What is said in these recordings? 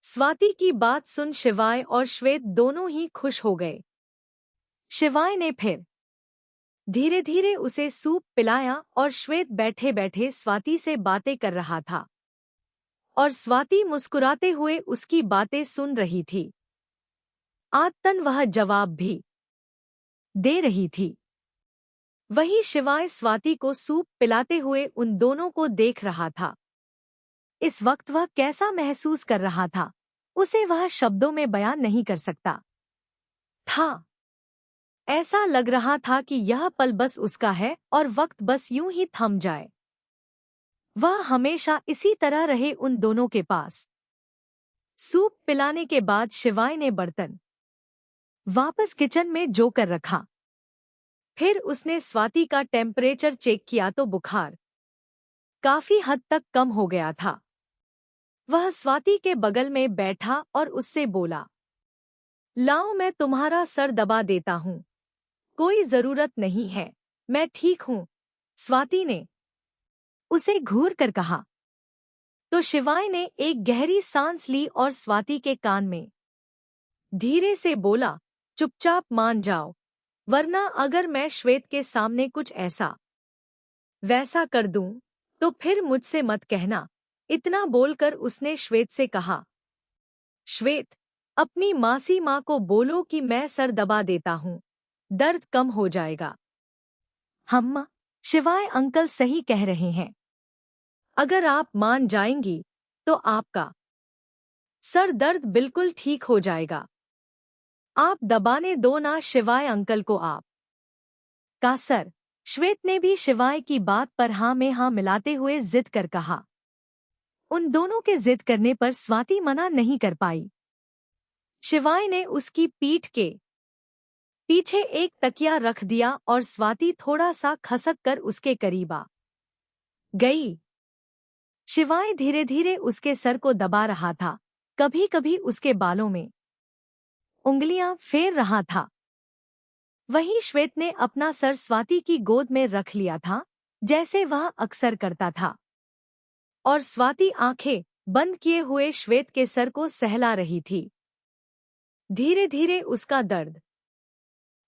स्वाति की बात सुन शिवाय और श्वेत दोनों ही खुश हो गए। शिवाय ने फिर धीरे धीरे उसे सूप पिलाया और श्वेत बैठे बैठे स्वाति से बातें कर रहा था और स्वाति मुस्कुराते हुए उसकी बातें सुन रही थी। आदतन वह जवाब भी दे रही थी। वही शिवाय स्वाति को सूप पिलाते हुए उन दोनों को देख रहा था। इस वक्त वह कैसा महसूस कर रहा था, उसे वह शब्दों में बयान नहीं कर सकता था। ऐसा लग रहा था कि यह पल बस उसका है और वक्त बस यूं ही थम जाए। वह हमेशा इसी तरह रहे उन दोनों के पास। सूप पिलाने के बाद शिवाय ने बर्तन वापस किचन में जो कर रखा। फिर उसने स्वाति का टेम्परेचर चेक किया तो बुखार काफी हद तक कम हो गया था। वह स्वाति के बगल में बैठा और उससे बोला, लाओ मैं तुम्हारा सर दबा देता हूँ। कोई जरूरत नहीं है, मैं ठीक हूँ, स्वाति ने उसे घूर कर कहा। तो शिवाय ने एक गहरी सांस ली और स्वाति के कान में धीरे से बोला, चुपचाप मान जाओ, वरना अगर मैं श्वेत के सामने कुछ ऐसा वैसा कर दूं, तो फिर मुझसे मत कहना। इतना बोलकर उसने श्वेत से कहा, श्वेत, अपनी मासी माँ को बोलो कि मैं सर दबा देता हूँ, दर्द कम हो जाएगा। हम्मा, शिवाय अंकल सही कह रहे हैं। अगर आप मान जाएंगी तो आपका सर दर्द बिल्कुल ठीक हो जाएगा। आप दबाने दो ना शिवाय अंकल को। आप का सर। श्वेत ने भी शिवाय की बात पर हाँ में हाँ मिलाते हुए जिद कर कहा। उन दोनों के जिद करने पर स्वाति मना नहीं कर पाई। शिवाय ने उसकी पीठ के पीछे एक तकिया रख दिया और स्वाति थोड़ा सा खसक कर उसके करीब आ गई। शिवाय धीरे धीरे उसके सर को दबा रहा था, कभी कभी उसके बालों में उंगलियां फेर रहा था। वहीं श्वेत ने अपना सर स्वाति की गोद में रख लिया था, जैसे वह अक्सर करता था, और स्वाति आंखें बंद किए हुए श्वेत के सर को सहला रही थी। धीरे धीरे उसका दर्द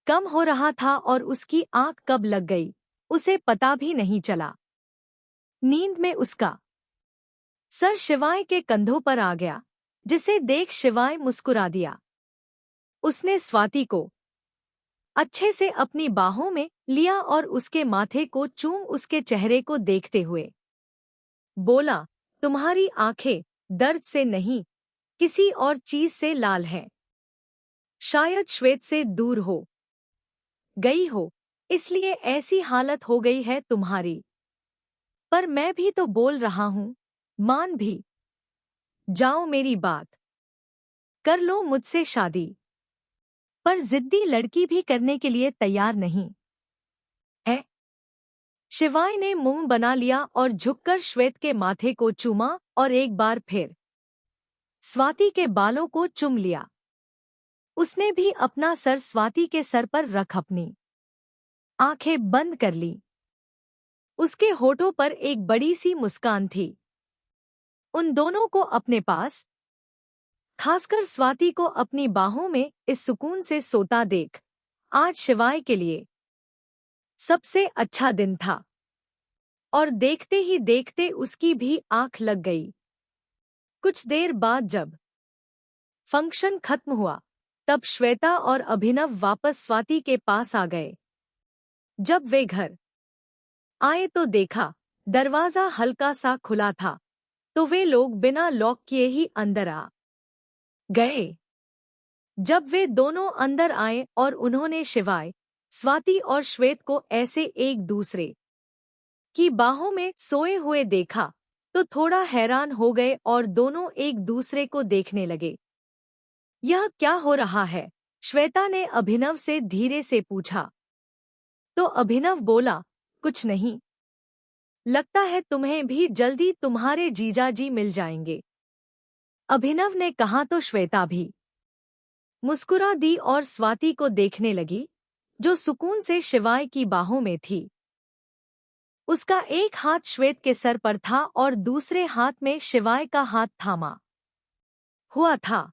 कम हो रहा था और उसकी आंख कब लग गई, उसे पता भी नहीं चला। नींद में उसका सर शिवाय के कंधों पर आ गया, जिसे देख शिवाय मुस्कुरा दिया। उसने स्वाति को अच्छे से अपनी बाहों में लिया और उसके माथे को चूम उसके चेहरे को देखते हुए बोला, तुम्हारी आंखें दर्द से नहीं, किसी और चीज से लाल हैं। शायद श्वेत से दूर हो गई हो, इसलिए ऐसी हालत हो गई है तुम्हारी। पर मैं भी तो बोल रहा हूं, मान भी जाओ मेरी बात। कर लो मुझसे शादी। पर जिद्दी लड़की भी करने के लिए तैयार नहीं है। शिवाय ने मुंह बना लिया और झुककर श्वेत के माथे को चूमा और एक बार फिर स्वाति के बालों को चूम लिया। उसने भी अपना सर स्वाति के सर पर रख अपनी आंखें बंद कर ली। उसके होठों पर एक बड़ी सी मुस्कान थी। उन दोनों को अपने पास, खासकर स्वाति को अपनी बाहों में इस सुकून से सोता देख, आज शिवाय के लिए सबसे अच्छा दिन था। और देखते ही देखते उसकी भी आंख लग गई। कुछ देर बाद जब फंक्शन खत्म हुआ, तब श्वेता और अभिनव वापस स्वाति के पास आ गए। जब वे घर आए तो देखा दरवाजा हल्का सा खुला था, तो वे लोग बिना लॉक किए ही अंदर आ गए। जब वे दोनों अंदर आए और उन्होंने शिवाय, स्वाति और श्वेत को ऐसे एक दूसरे की बाहों में सोए हुए देखा, तो थोड़ा हैरान हो गए और दोनों एक दूसरे को देखने लगे। यह क्या हो रहा है? श्वेता ने अभिनव से धीरे से पूछा। तो अभिनव बोला, कुछ नहीं। लगता है तुम्हें भी जल्दी तुम्हारे जीजाजी मिल जाएंगे। अभिनव ने कहा तो श्वेता भी मुस्कुरा दी और स्वाति को देखने लगी, जो सुकून से शिवाय की बाहों में थी। उसका एक हाथ श्वेत के सर पर था और दूसरे हाथ में शिवाय का हाथ थामा हुआ था।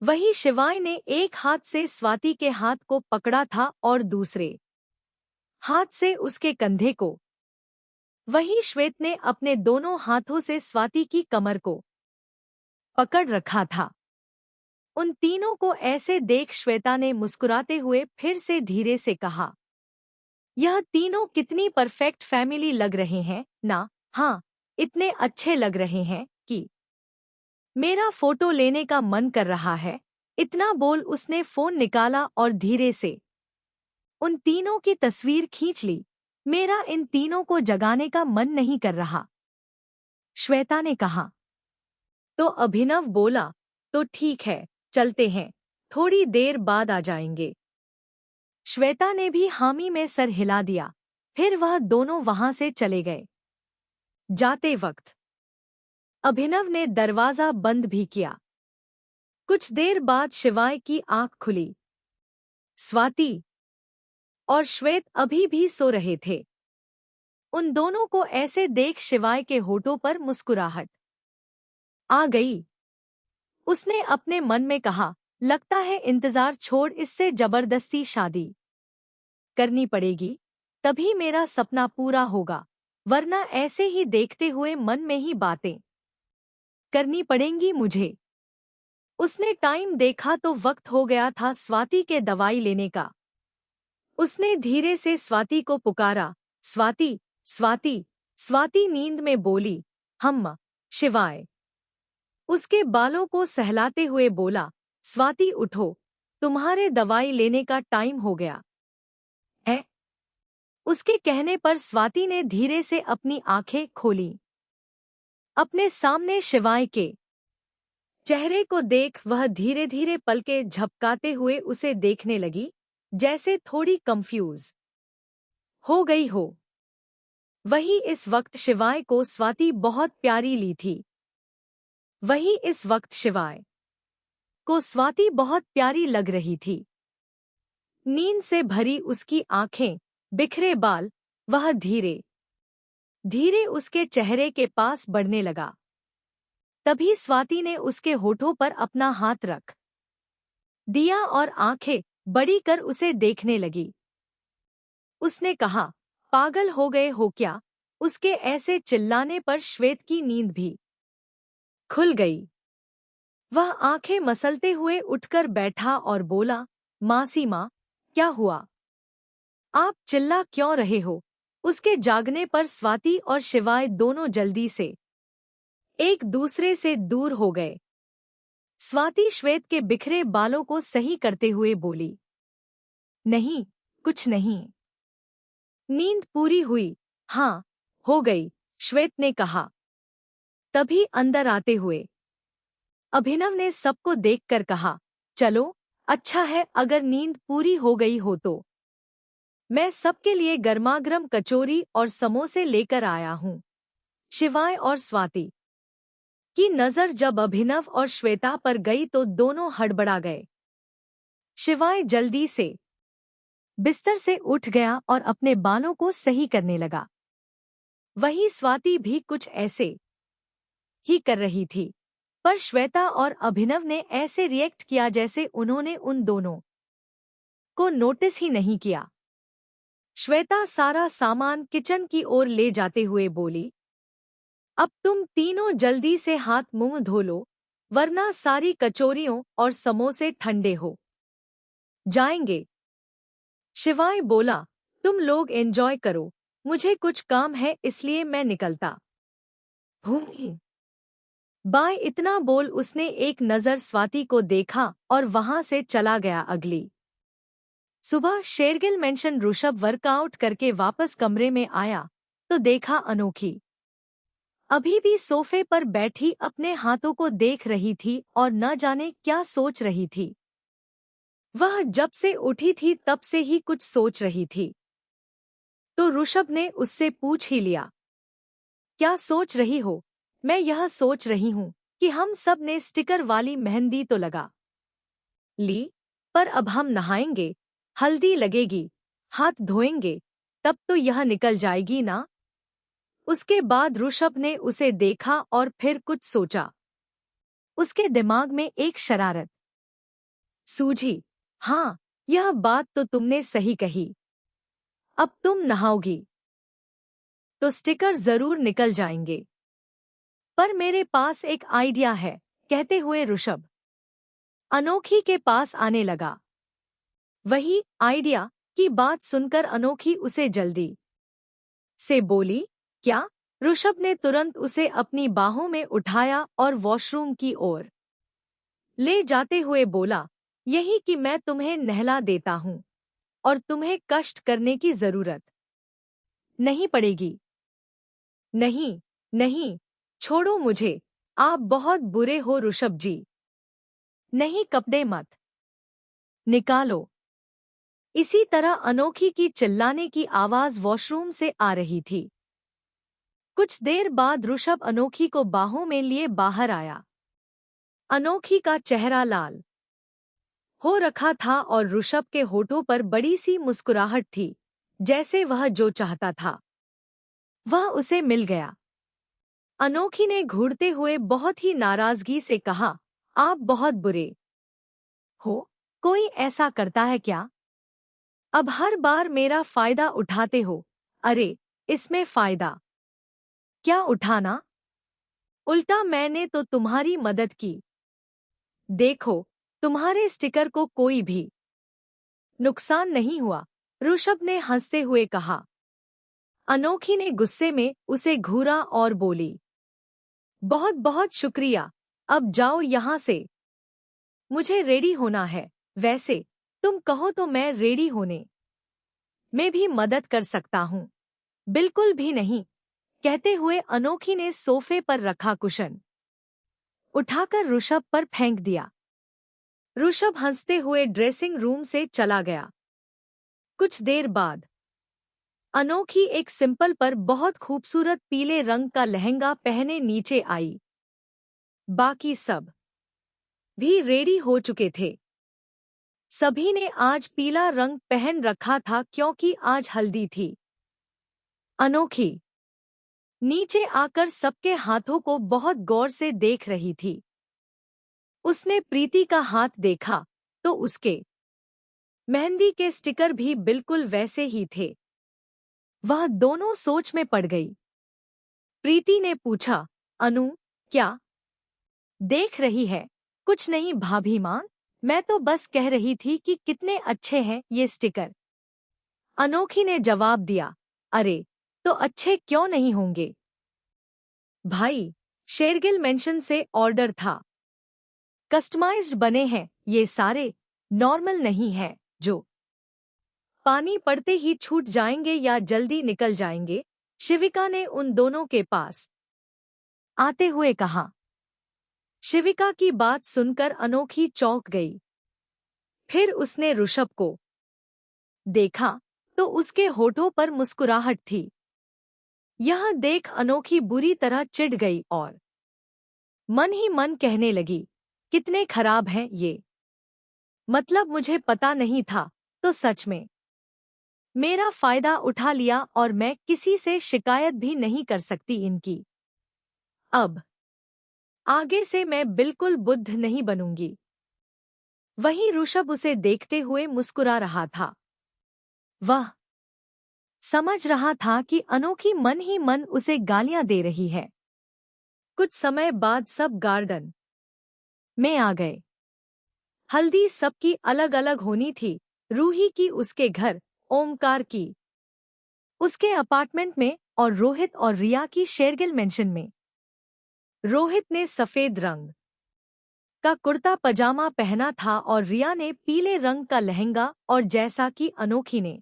वही शिवाय ने एक हाथ से स्वाति के हाथ को पकड़ा था और दूसरे हाथ से उसके कंधे को। वही श्वेत ने अपने दोनों हाथों से स्वाति की कमर को पकड़ रखा था। उन तीनों को ऐसे देख श्वेता ने मुस्कुराते हुए फिर से धीरे से कहा, यह तीनों कितनी परफेक्ट फैमिली लग रहे हैं ना। हाँ, इतने अच्छे लग रहे हैं कि मेरा फोटो लेने का मन कर रहा है। इतना बोल उसने फोन निकाला और धीरे से उन तीनों की तस्वीर खींच ली। मेरा इन तीनों को जगाने का मन नहीं कर रहा, श्वेता ने कहा। तो अभिनव बोला, तो ठीक है, चलते हैं, थोड़ी देर बाद आ जाएंगे। श्वेता ने भी हामी में सर हिला दिया। फिर वह दोनों वहां से चले गए। जाते वक्त अभिनव ने दरवाजा बंद भी किया। कुछ देर बाद शिवाय की आंख खुली। स्वाति और श्वेत अभी भी सो रहे थे। उन दोनों को ऐसे देख शिवाय के होठों पर मुस्कुराहट आ गई। उसने अपने मन में कहा, लगता है इंतजार छोड़ इससे जबरदस्ती शादी करनी पड़ेगी, तभी मेरा सपना पूरा होगा, वरना ऐसे ही देखते हुए मन में ही बातें करनी पड़ेंगी मुझे। उसने टाइम देखा तो वक्त हो गया था स्वाति के दवाई लेने का। उसने धीरे से स्वाति को पुकारा, स्वाति, स्वाति। स्वाति नींद में बोली, हम्मा। शिवाय उसके बालों को सहलाते हुए बोला, स्वाति उठो, तुम्हारे दवाई लेने का टाइम हो गया है। उसके कहने पर स्वाति ने धीरे से अपनी आंखें खोलीं। अपने सामने शिवाय के चेहरे को देख वह धीरे धीरे पलकें झपकाते हुए उसे देखने लगी, जैसे थोड़ी कंफ्यूज हो गई हो। वही इस वक्त शिवाय को स्वाति बहुत प्यारी ली थी। वही इस वक्त शिवाय को स्वाति बहुत प्यारी लग रही थी। नींद से भरी उसकी आंखें, बिखरे बाल, वह धीरे धीरे उसके चेहरे के पास बढ़ने लगा। तभी स्वाति ने उसके होठों पर अपना हाथ रख दिया और आंखें बड़ी कर उसे देखने लगी। उसने कहा, पागल हो गए हो क्या? उसके ऐसे चिल्लाने पर श्वेत की नींद भी खुल गई। वह आंखें मसलते हुए उठकर बैठा और बोला, मासी माँ, क्या हुआ? आप चिल्ला क्यों रहे हो? उसके जागने पर स्वाति और शिवाय दोनों जल्दी से एक दूसरे से दूर हो गए। स्वाति श्वेत के बिखरे बालों को सही करते हुए बोली, नहीं, कुछ नहीं। नींद पूरी हुई? हाँ, हो गई, श्वेत ने कहा। तभी अंदर आते हुए अभिनव ने सबको देखकर कहा, चलो, अच्छा है अगर नींद पूरी हो गई हो तो। मैं सबके लिए गर्मागर्म कचौरी और समोसे लेकर आया हूँ। शिवाय और स्वाति की नजर जब अभिनव और श्वेता पर गई तो दोनों हड़बड़ा गए। शिवाय जल्दी से बिस्तर से उठ गया और अपने बालों को सही करने लगा। वही स्वाति भी कुछ ऐसे ही कर रही थी, पर श्वेता और अभिनव ने ऐसे रिएक्ट किया जैसे उन्होंने उन दोनों को नोटिस ही नहीं किया। श्वेता सारा सामान किचन की ओर ले जाते हुए बोली, अब तुम तीनों जल्दी से हाथ मुंह धो लो, वरना सारी कचौरियों और समोसे ठंडे हो जाएंगे। शिवाय बोला, तुम लोग एंजॉय करो, मुझे कुछ काम है इसलिए मैं निकलता हूँ। बाय। इतना बोल उसने एक नज़र स्वाति को देखा और वहां से चला गया। अगली सुबह शेरगिल मेंशन ऋषभ वर्कआउट करके वापस कमरे में आया तो देखा अनोखी अभी भी सोफे पर बैठी अपने हाथों को देख रही थी और न जाने क्या सोच रही थी। वह जब से उठी थी तब से ही कुछ सोच रही थी। तो ऋषभ ने उससे पूछ ही लिया, क्या सोच रही हो? मैं यह सोच रही हूँ कि हम सब ने स्टिकर वाली मेहंदी तो लगा ली, पर अब हम नहाएंगे, हल्दी लगेगी, हाथ धोएंगे, तब तो यह निकल जाएगी ना। उसके बाद ऋषभ ने उसे देखा और फिर कुछ सोचा। उसके दिमाग में एक शरारत सूझी। हाँ, यह बात तो तुमने सही कही। अब तुम नहाओगी तो स्टिकर जरूर निकल जाएंगे। पर मेरे पास एक आइडिया है, कहते हुए ऋषभ अनोखी के पास आने लगा। वही आइडिया की बात सुनकर अनोखी उसे जल्दी से बोली, क्या? ऋषभ ने तुरंत उसे अपनी बाहों में उठाया और वॉशरूम की ओर ले जाते हुए बोला, यही कि मैं तुम्हें नहला देता हूँ और तुम्हें कष्ट करने की जरूरत नहीं पड़ेगी। नहीं, नहीं, छोड़ो मुझे, आप बहुत बुरे हो ऋषभ जी। नहीं, कपड़े मत निकालो। इसी तरह अनोखी की चिल्लाने की आवाज वॉशरूम से आ रही थी। कुछ देर बाद ऋषभ अनोखी को बाहों में लिए बाहर आया। अनोखी का चेहरा लाल हो रखा था और ऋषभ के होठों पर बड़ी सी मुस्कुराहट थी, जैसे वह जो चाहता था वह उसे मिल गया। अनोखी ने घूरते हुए बहुत ही नाराजगी से कहा, आप बहुत बुरे हो। कोई ऐसा करता है क्या? अब हर बार मेरा फायदा उठाते हो। अरे, इसमें फायदा क्या उठाना? उल्टा मैंने तो तुम्हारी मदद की। देखो, तुम्हारे स्टिकर को कोई भी नुकसान नहीं हुआ, ऋषभ ने हंसते हुए कहा। अनोखी ने गुस्से में उसे घूरा और बोली, बहुत बहुत शुक्रिया, अब जाओ यहाँ से। मुझे रेडी होना है। वैसे तुम कहो तो मैं रेडी होने में भी मदद कर सकता हूँ। बिल्कुल भी नहीं, कहते हुए अनोखी ने सोफे पर रखा कुशन उठाकर ऋषभ पर फेंक दिया। ऋषभ हंसते हुए ड्रेसिंग रूम से चला गया। कुछ देर बाद अनोखी एक सिंपल पर बहुत खूबसूरत पीले रंग का लहंगा पहने नीचे आई। बाकी सब भी रेडी हो चुके थे। सभी ने आज पीला रंग पहन रखा था क्योंकि आज हल्दी थी। अनोखी नीचे आकर सबके हाथों को बहुत गौर से देख रही थी। उसने प्रीति का हाथ देखा तो उसके मेहंदी के स्टिकर भी बिल्कुल वैसे ही थे। वह दोनों सोच में पड़ गई। प्रीति ने पूछा, अनु, क्या देख रही है? कुछ नहीं भाभी माँ, मैं तो बस कह रही थी कि कितने अच्छे हैं ये स्टिकर। अनोखी ने जवाब दिया, अरे, तो अच्छे क्यों नहीं होंगे भाई, शेरगिल मेंशन से ऑर्डर था। कस्टमाइज्ड बने हैं ये सारे, नॉर्मल नहीं है जो पानी पड़ते ही छूट जाएंगे या जल्दी निकल जाएंगे। शिविका ने उन दोनों के पास आते हुए कहा। शिविका की बात सुनकर अनोखी चौंक गई। फिर उसने ऋषभ को देखा तो उसके होठों पर मुस्कुराहट थी। यह देख अनोखी बुरी तरह चिढ़ गई और मन ही मन कहने लगी, कितने खराब हैं ये। मतलब मुझे पता नहीं था तो सच में मेरा फायदा उठा लिया और मैं किसी से शिकायत भी नहीं कर सकती इनकी। अब आगे से मैं बिल्कुल बुद्ध नहीं बनूंगी। वहीं ऋषभ उसे देखते हुए मुस्कुरा रहा था। वह समझ रहा था कि अनोखी मन ही मन उसे गालियां दे रही है। कुछ समय बाद सब गार्डन में आ गए। हल्दी सबकी अलग अलग होनी थी। रूही की उसके घर, ओमकार की उसके अपार्टमेंट में और रोहित और रिया की शेरगिल मेंशन में। रोहित ने सफेद रंग का कुर्ता पजामा पहना था और रिया ने पीले रंग का लहंगा, और जैसा कि अनोखी ने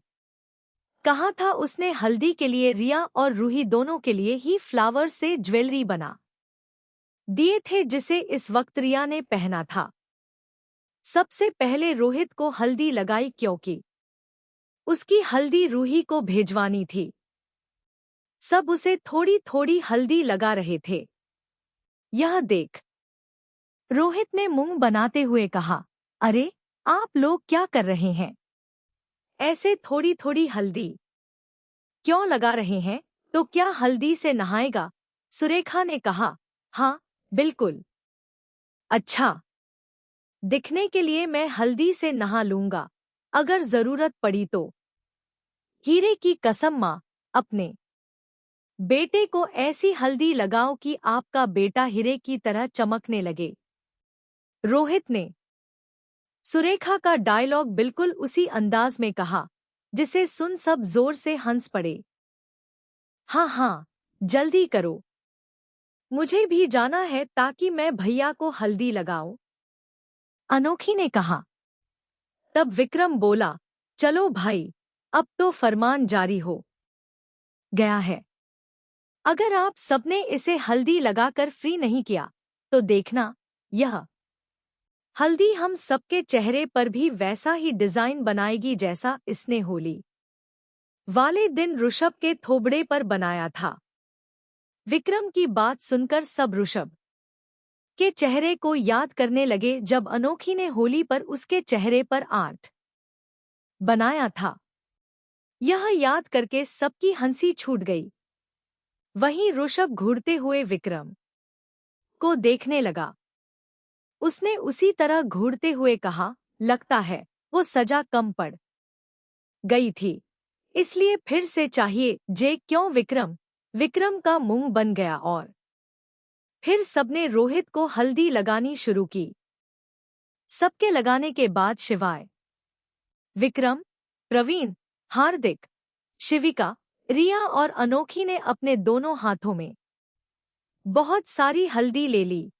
कहा था उसने हल्दी के लिए रिया और रूही दोनों के लिए ही फ्लावर से ज्वेलरी बना दिए थे जिसे इस वक्त रिया ने पहना था। सबसे पहले रोहित को हल्दी लगाई क्योंकि उसकी हल्दी रूही को भेजवानी थी। सब उसे थोड़ी थोड़ी हल्दी लगा रहे थे। यह देख रोहित ने मुंह बनाते हुए कहा, अरे, आप लोग क्या कर रहे हैं? ऐसे थोड़ी थोड़ी हल्दी क्यों लगा रहे हैं? तो क्या हल्दी से नहाएगा? सुरेखा ने कहा, हाँ बिल्कुल। अच्छा, दिखने के लिए मैं हल्दी से नहा लूंगा, अगर जरूरत पड़ी तो। हीरे की कसम माँ, अपने बेटे को ऐसी हल्दी लगाओ कि आपका बेटा हीरे की तरह चमकने लगे। रोहित ने सुरेखा का डायलॉग बिल्कुल उसी अंदाज में कहा जिसे सुन सब जोर से हंस पड़े। हाँ हाँ, जल्दी करो, मुझे भी जाना है ताकि मैं भैया को हल्दी लगाऊं, अनोखी ने कहा। तब विक्रम बोला, चलो भाई, अब तो फरमान जारी हो गया है। अगर आप सबने इसे हल्दी लगाकर फ्री नहीं किया तो देखना, यह हल्दी हम सबके चेहरे पर भी वैसा ही डिजाइन बनाएगी जैसा इसने होली वाले दिन ऋषभ के थोबड़े पर बनाया था। विक्रम की बात सुनकर सब ऋषभ के चेहरे को याद करने लगे जब अनोखी ने होली पर उसके चेहरे पर आर्ट बनाया था। यह याद करके सबकी हंसी छूट गई। वहीं ऋषभ घूरते हुए विक्रम को देखने लगा। उसने उसी तरह घूरते हुए कहा, लगता है वो सजा कम पड़ गई थी, इसलिए फिर से चाहिए जे क्यों विक्रम। विक्रम का मुंह बन गया और फिर सबने रोहित को हल्दी लगानी शुरू की। सबके लगाने के बाद शिवाय विक्रम, प्रवीण, हार्दिक, शिविका, रिया और अनोखी ने अपने दोनों हाथों में बहुत सारी हल्दी ले ली।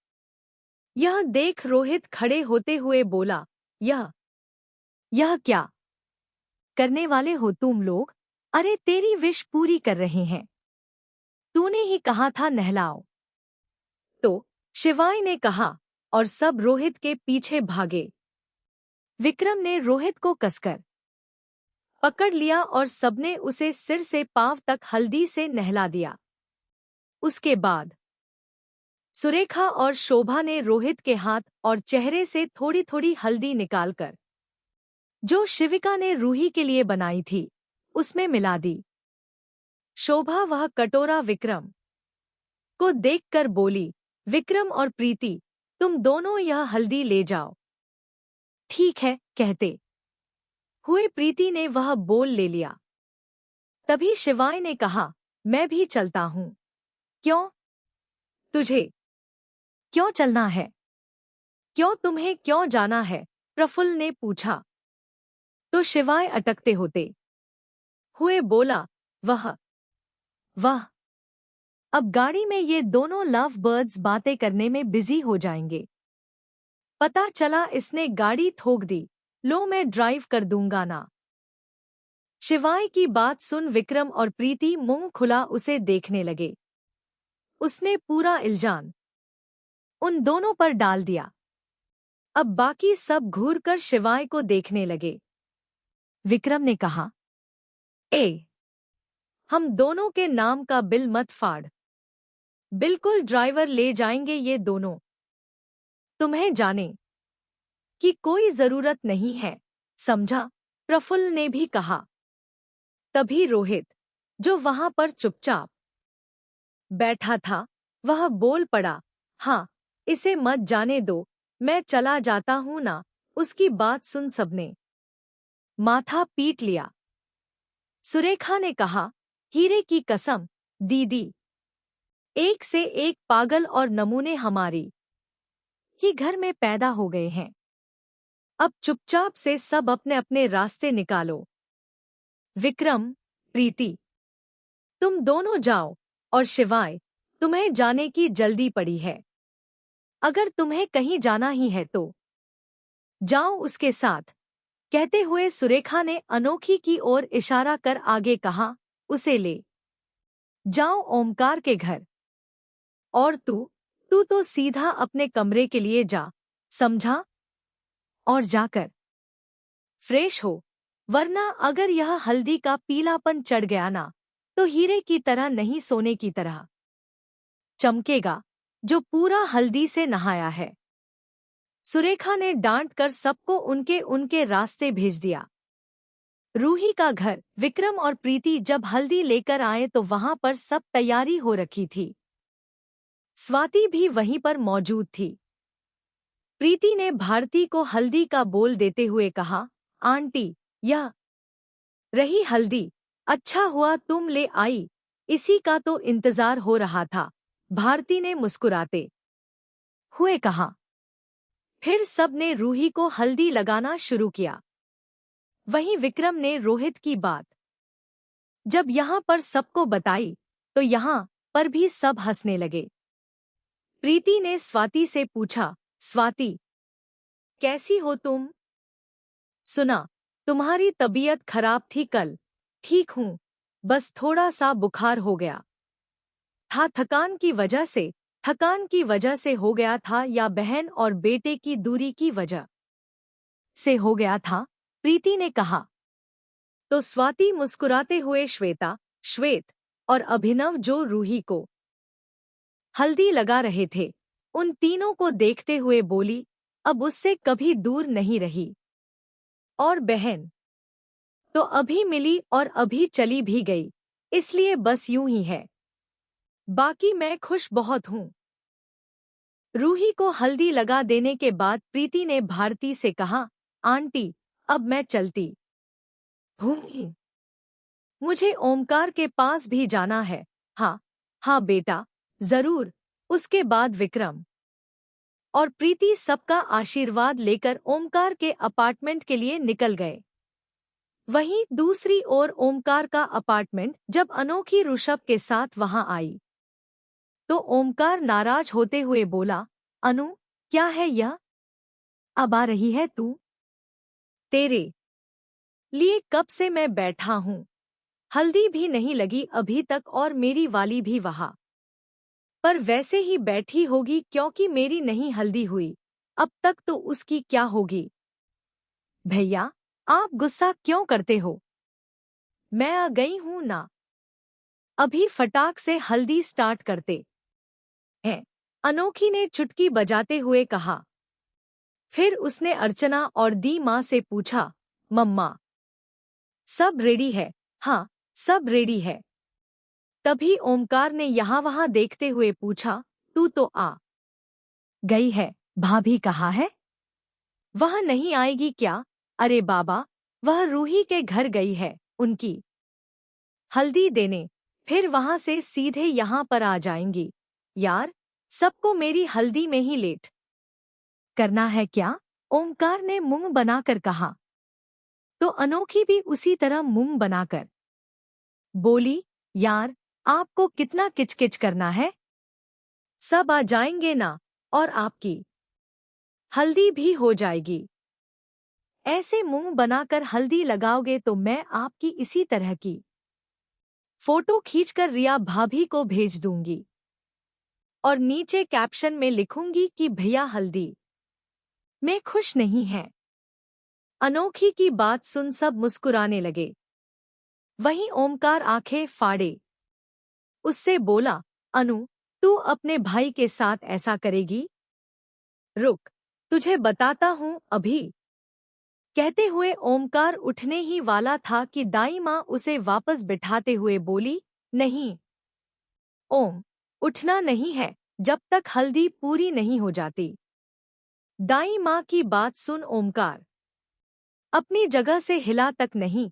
यह देख रोहित खड़े होते हुए बोला, यह क्या करने वाले हो तुम लोग? अरे तेरी विश पूरी कर रहे हैं, तूने ही कहा था नहलाओ। तो शिवाय ने कहा और सब रोहित के पीछे भागे। विक्रम ने रोहित को कसकर पकड़ लिया और सबने उसे सिर से पांव तक हल्दी से नहला दिया। उसके बाद सुरेखा और शोभा ने रोहित के हाथ और चेहरे से थोड़ी थोड़ी हल्दी निकालकर जो शिविका ने रूही के लिए बनाई थी उसमें मिला दी। शोभा वह कटोरा विक्रम को देखकर बोली, विक्रम और प्रीति, तुम दोनों यह हल्दी ले जाओ। ठीक है, कहते हुए प्रीति ने वह बोल ले लिया। तभी शिवाय ने कहा, मैं भी चलता हूँ। क्यों? तुझे क्यों चलना है? क्यों तुम्हें क्यों जाना है? प्रफुल्ल ने पूछा। तो शिवाय अटकते होते हुए बोला, वह अब गाड़ी में ये दोनों लव बर्ड्स बातें करने में बिजी हो जाएंगे। पता चला इसने गाड़ी ठोक दी, लो मैं ड्राइव कर दूंगा ना। शिवाय की बात सुन विक्रम और प्रीति मुंह खुला उसे देखने लगे। उसने पूरा इल्जाम उन दोनों पर डाल दिया। अब बाकी सब घूरकर शिवाय को देखने लगे। विक्रम ने कहा, हम दोनों के नाम का बिल मत फाड़, बिल्कुल ड्राइवर ले जाएंगे ये दोनों, तुम्हें जाने की कोई जरूरत नहीं है, समझा? प्रफुल्ल ने भी कहा। तभी रोहित, जो वहां पर चुपचाप बैठा था, वह बोल पड़ा, हाँ, इसे मत जाने दो, मैं चला जाता हूं ना। उसकी बात सुन सबने माथा पीट लिया। सुरेखा ने कहा, हीरे की कसम, दीदी एक से एक पागल और नमूने हमारी ही घर में पैदा हो गए हैं। अब चुपचाप से सब अपने अपने रास्ते निकालो। विक्रम, प्रीति, तुम दोनों जाओ और शिवाय, तुम्हें जाने की जल्दी पड़ी है। अगर तुम्हें कहीं जाना ही है तो जाओ उसके साथ। कहते हुए सुरेखा ने अनोखी की ओर इशारा कर आगे कहा, उसे ले जाओ ओमकार के घर। और तू तो सीधा अपने कमरे के लिए जा, समझा? और जाकर फ्रेश हो, वरना अगर यह हल्दी का पीलापन चढ़ गया ना तो हीरे की तरह नहीं, सोने की तरह चमकेगा, जो पूरा हल्दी से नहाया है। सुरेखा ने डांट कर सबको उनके उनके रास्ते भेज दिया। रूही का घर विक्रम और प्रीति जब हल्दी लेकर आए तो वहां पर सब तैयारी हो रखी थी। स्वाति भी वहीं पर मौजूद थी। प्रीति ने भारती को हल्दी का बोल देते हुए कहा, आंटी, यह रही हल्दी। अच्छा हुआ तुम ले आई, इसी का तो इंतजार हो रहा था। भारती ने मुस्कुराते हुए कहा। फिर सब ने रूही को हल्दी लगाना शुरू किया। वहीं विक्रम ने रोहित की बात जब यहाँ पर सबको बताई तो यहाँ पर भी सब हंसने लगे। प्रीति ने स्वाति से पूछा, स्वाति, कैसी हो तुम? सुना तुम्हारी तबीयत खराब थी कल। ठीक हूँ, बस थोड़ा सा बुखार हो गया था। थकान की वजह से हो गया था या बहन और बेटे की दूरी की वजह से हो गया था? प्रीति ने कहा। तो स्वाति मुस्कुराते हुए श्वेत और अभिनव जो रूही को हल्दी लगा रहे थे, उन तीनों को देखते हुए बोली, अब उससे कभी दूर नहीं रही। और बहन तो अभी मिली और अभी चली भी गई, इसलिए बस यूं ही है। बाकी मैं खुश बहुत हूँ। रूही को हल्दी लगा देने के बाद प्रीति ने भारती से कहा, आंटी, अब मैं चलती हूँ। मुझे ओमकार के पास भी जाना है। हाँ हाँ बेटा, जरूर। उसके बाद विक्रम और प्रीति सबका आशीर्वाद लेकर ओमकार के अपार्टमेंट के लिए निकल गए। वहीं दूसरी ओर ओमकार का अपार्टमेंट जब अनोखी ऋषभ के साथ वहां आई तो ओमकार नाराज होते हुए बोला, अनु, क्या है यह? अब आ रही है तू? तेरे लिए कब से मैं बैठा हूँ, हल्दी भी नहीं लगी अभी तक और मेरी वाली भी वहां पर वैसे ही बैठी होगी क्योंकि मेरी नहीं हल्दी हुई। अब तक तो उसकी क्या होगी? भैया, आप गुस्सा क्यों करते हो? मैं आ गई हूं ना, अभी फटाक से हल्दी स्टार्ट करते हैं। अनोखी ने चुटकी बजाते हुए कहा। फिर उसने अर्चना और दी माँ से पूछा, मम्मा, सब रेडी है? हाँ, सब रेडी है। तभी ओमकार ने यहाँ वहाँ देखते हुए पूछा, तू तो आ गई है, भाभी कहाँ है? वह नहीं आएगी क्या? अरे बाबा, वह रूही के घर गई है उनकी हल्दी देने, फिर वहां से सीधे यहाँ पर आ जाएंगी। यार, सबको मेरी हल्दी में ही लेट करना है क्या? ओमकार ने मुंह बनाकर कहा। तो अनोखी भी उसी तरह मुंह बनाकर बोली, यार, आपको कितना किचकिच करना है? सब आ जाएंगे ना, और आपकी हल्दी भी हो जाएगी। ऐसे मुंह बनाकर हल्दी लगाओगे तो मैं आपकी इसी तरह की फोटो खींचकर रिया भाभी को भेज दूंगी और नीचे कैप्शन में लिखूंगी कि भैया हल्दी में खुश नहीं है। अनोखी की बात सुन सब मुस्कुराने लगे। वहीं ओमकार आंखें फाड़े उससे बोला, अनु, तू अपने भाई के साथ ऐसा करेगी? रुक, तुझे बताता हूँ अभी। कहते हुए ओमकार उठने ही वाला था कि दाई माँ उसे वापस बिठाते हुए बोली, नहीं ओम, उठना नहीं है जब तक हल्दी पूरी नहीं हो जाती। दाई माँ की बात सुन ओमकार अपनी जगह से हिला तक नहीं,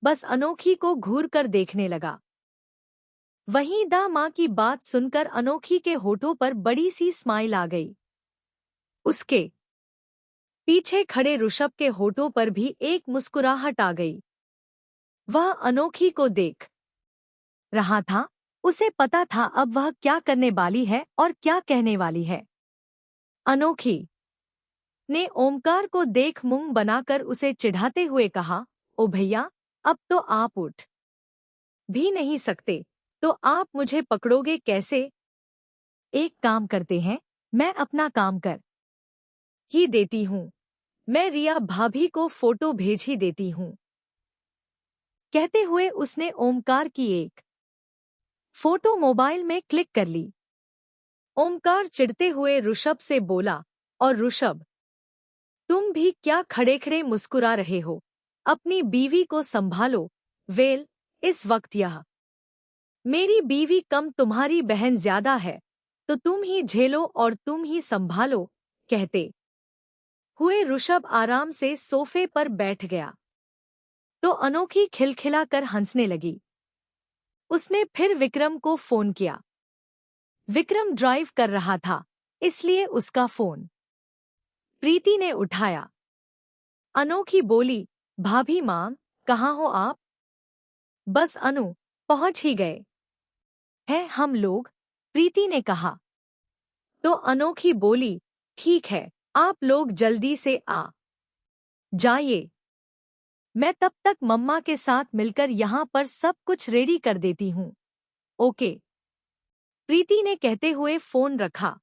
बस अनोखी को घूर कर देखने लगा। वहीं दा माँ की बात सुनकर अनोखी के होठों पर बड़ी सी स्माइल आ गई। उसके पीछे खड़े ऋषभ के होठों पर भी एक मुस्कुराहट आ गई। वह अनोखी को देख रहा था, उसे पता था अब वह क्या करने वाली है और क्या कहने वाली है। अनोखी ने ओमकार को देख मुंह बनाकर उसे चिढ़ाते हुए कहा, ओ भैया, अब तो आप उठ भी नहीं सकते, तो आप मुझे पकड़ोगे कैसे? एक काम करते हैं, मैं अपना काम कर ही देती हूँ। मैं रिया भाभी को फोटो भेज ही देती हूँ। कहते हुए उसने ओमकार की एक फोटो मोबाइल में क्लिक कर ली। ओमकार चिढ़ते हुए ऋषभ से बोला, और ऋषभ, तुम भी क्या खड़े खड़े मुस्कुरा रहे हो? अपनी बीवी को संभालो। वेल, इस वक्त यह मेरी बीवी कम तुम्हारी बहन ज्यादा है, तो तुम ही झेलो और तुम ही संभालो। कहते हुए ऋषभ आराम से सोफे पर बैठ गया तो अनोखी खिलखिलाकर हंसने लगी। उसने फिर विक्रम को फोन किया। विक्रम ड्राइव कर रहा था, इसलिए उसका फोन प्रीति ने उठाया। अनोखी बोली, भाभी माँ, कहाँ हो आप? बस अनु, पहुंच ही गए हैं हम लोग, प्रीति ने कहा। तो अनोखी बोली, ठीक है, आप लोग जल्दी से आ जाइए, मैं तब तक मम्मा के साथ मिलकर यहाँ पर सब कुछ रेडी कर देती हूँ। ओके, प्रीति ने कहते हुए फोन रखा।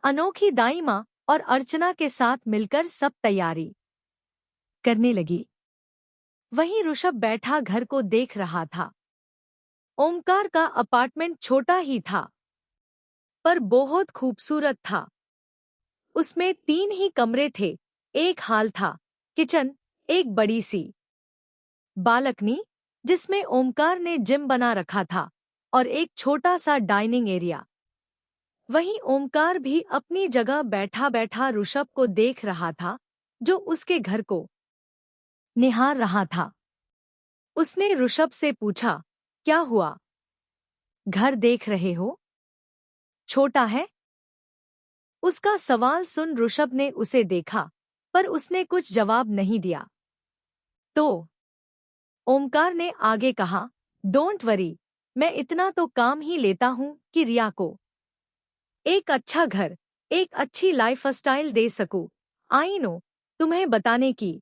अनोखी दाई माँ और अर्चना के साथ मिलकर सब तैयारी करने लगी। वहीं ऋषभ बैठा घर को देख रहा था। ओमकार का अपार्टमेंट छोटा ही था, पर बहुत खूबसूरत था। उसमें 3 ही कमरे थे, एक हॉल था, किचन, एक बड़ी सी बालकनी जिसमें ओमकार ने जिम बना रखा था, और एक छोटा सा डाइनिंग एरिया। वहीं ओमकार भी अपनी जगह बैठा बैठा ऋषभ को देख रहा था, जो उसके घर को निहार रहा था। उसने ऋषभ से पूछा, क्या हुआ? घर देख रहे हो? छोटा है? उसका सवाल सुन ऋषभ ने उसे देखा, पर उसने कुछ जवाब नहीं दिया। तो ओमकार ने आगे कहा, डोंट वरी, मैं इतना तो काम ही लेता हूँ कि रिया को एक अच्छा घर, एक अच्छी लाइफस्टाइल दे सकूं। आई नो, तुम्हें बताने की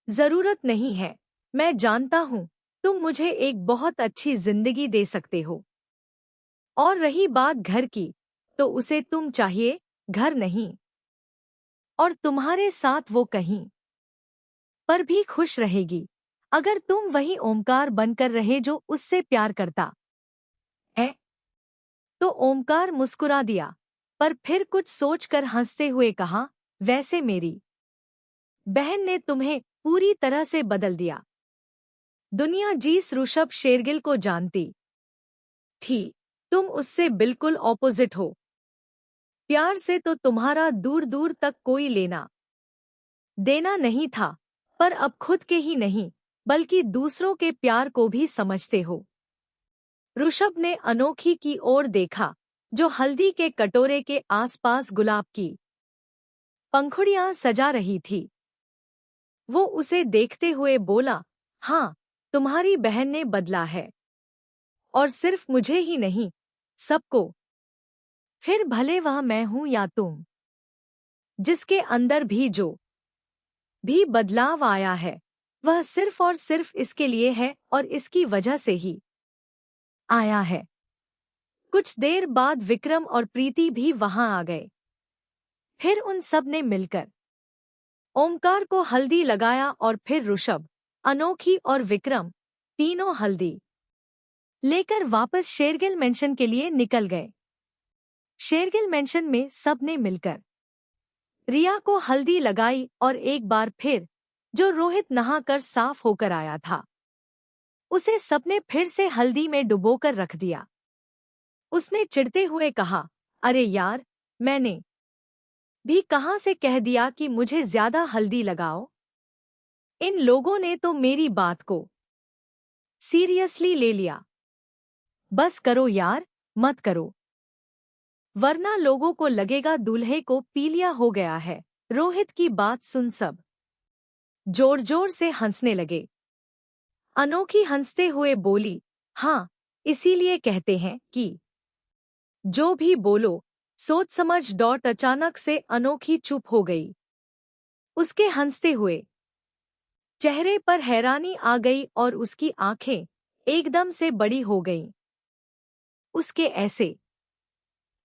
जरूरत नहीं है, मैं जानता हूँ तुम मुझे एक बहुत अच्छी जिंदगी दे सकते हो। और रही बात घर की, तो उसे तुम चाहिए, घर नहीं। और तुम्हारे साथ वो कहीं पर भी खुश रहेगी, अगर तुम वही ओमकार बनकर रहे जो उससे प्यार करता है। तो ओमकार मुस्कुरा दिया, पर फिर कुछ सोचकर हंसते हुए कहा, वैसे मेरी बहन ने तुम्हें पूरी तरह से बदल दिया। दुनिया जिस ऋषभ शेरगिल को जानती थी, तुम उससे बिल्कुल ऑपोजिट हो। प्यार से तो तुम्हारा दूर दूर तक कोई लेना देना नहीं था, पर अब खुद के ही नहीं, बल्कि दूसरों के प्यार को भी समझते हो। ऋषभ ने अनोखी की ओर देखा, जो हल्दी के कटोरे के आसपास गुलाब की पंखुड़ियां सजा रही थी। वो उसे देखते हुए बोला, हाँ, तुम्हारी बहन ने बदला है। और सिर्फ मुझे ही नहीं, सबको। फिर भले वह मैं हूं या तुम, जिसके अंदर भी जो भी बदलाव आया है, वह सिर्फ और सिर्फ इसके लिए है और इसकी वजह से ही आया है। कुछ देर बाद विक्रम और प्रीति भी वहां आ गए। फिर उन सब ने मिलकर ओमकार को हल्दी लगाया और फिर ऋषभ, अनोखी और विक्रम तीनों हल्दी लेकर वापस शेरगिल मेंशन के लिए निकल गए। शेरगिल मेंशन में सब ने मिलकर रिया को हल्दी लगाई और एक बार फिर जो रोहित नहाकर साफ होकर आया था, उसे सबने फिर से हल्दी में डुबोकर रख दिया। उसने चिढ़ते हुए कहा, अरे यार, मैंने भी कहां से कह दिया कि मुझे ज्यादा हल्दी लगाओ। इन लोगों ने तो मेरी बात को सीरियसली ले लिया। बस करो यार, मत करो, वरना लोगों को लगेगा दूल्हे को पीलिया हो गया है। रोहित की बात सुन सब जोर जोर से हंसने लगे। अनोखी हंसते हुए बोली, हाँ, इसीलिए कहते हैं कि जो भी बोलो सोच समझ। अचानक से अनोखी चुप हो गई। उसके हंसते हुए चेहरे पर हैरानी आ गई और उसकी आंखें एकदम से बड़ी हो गईं। उसके ऐसे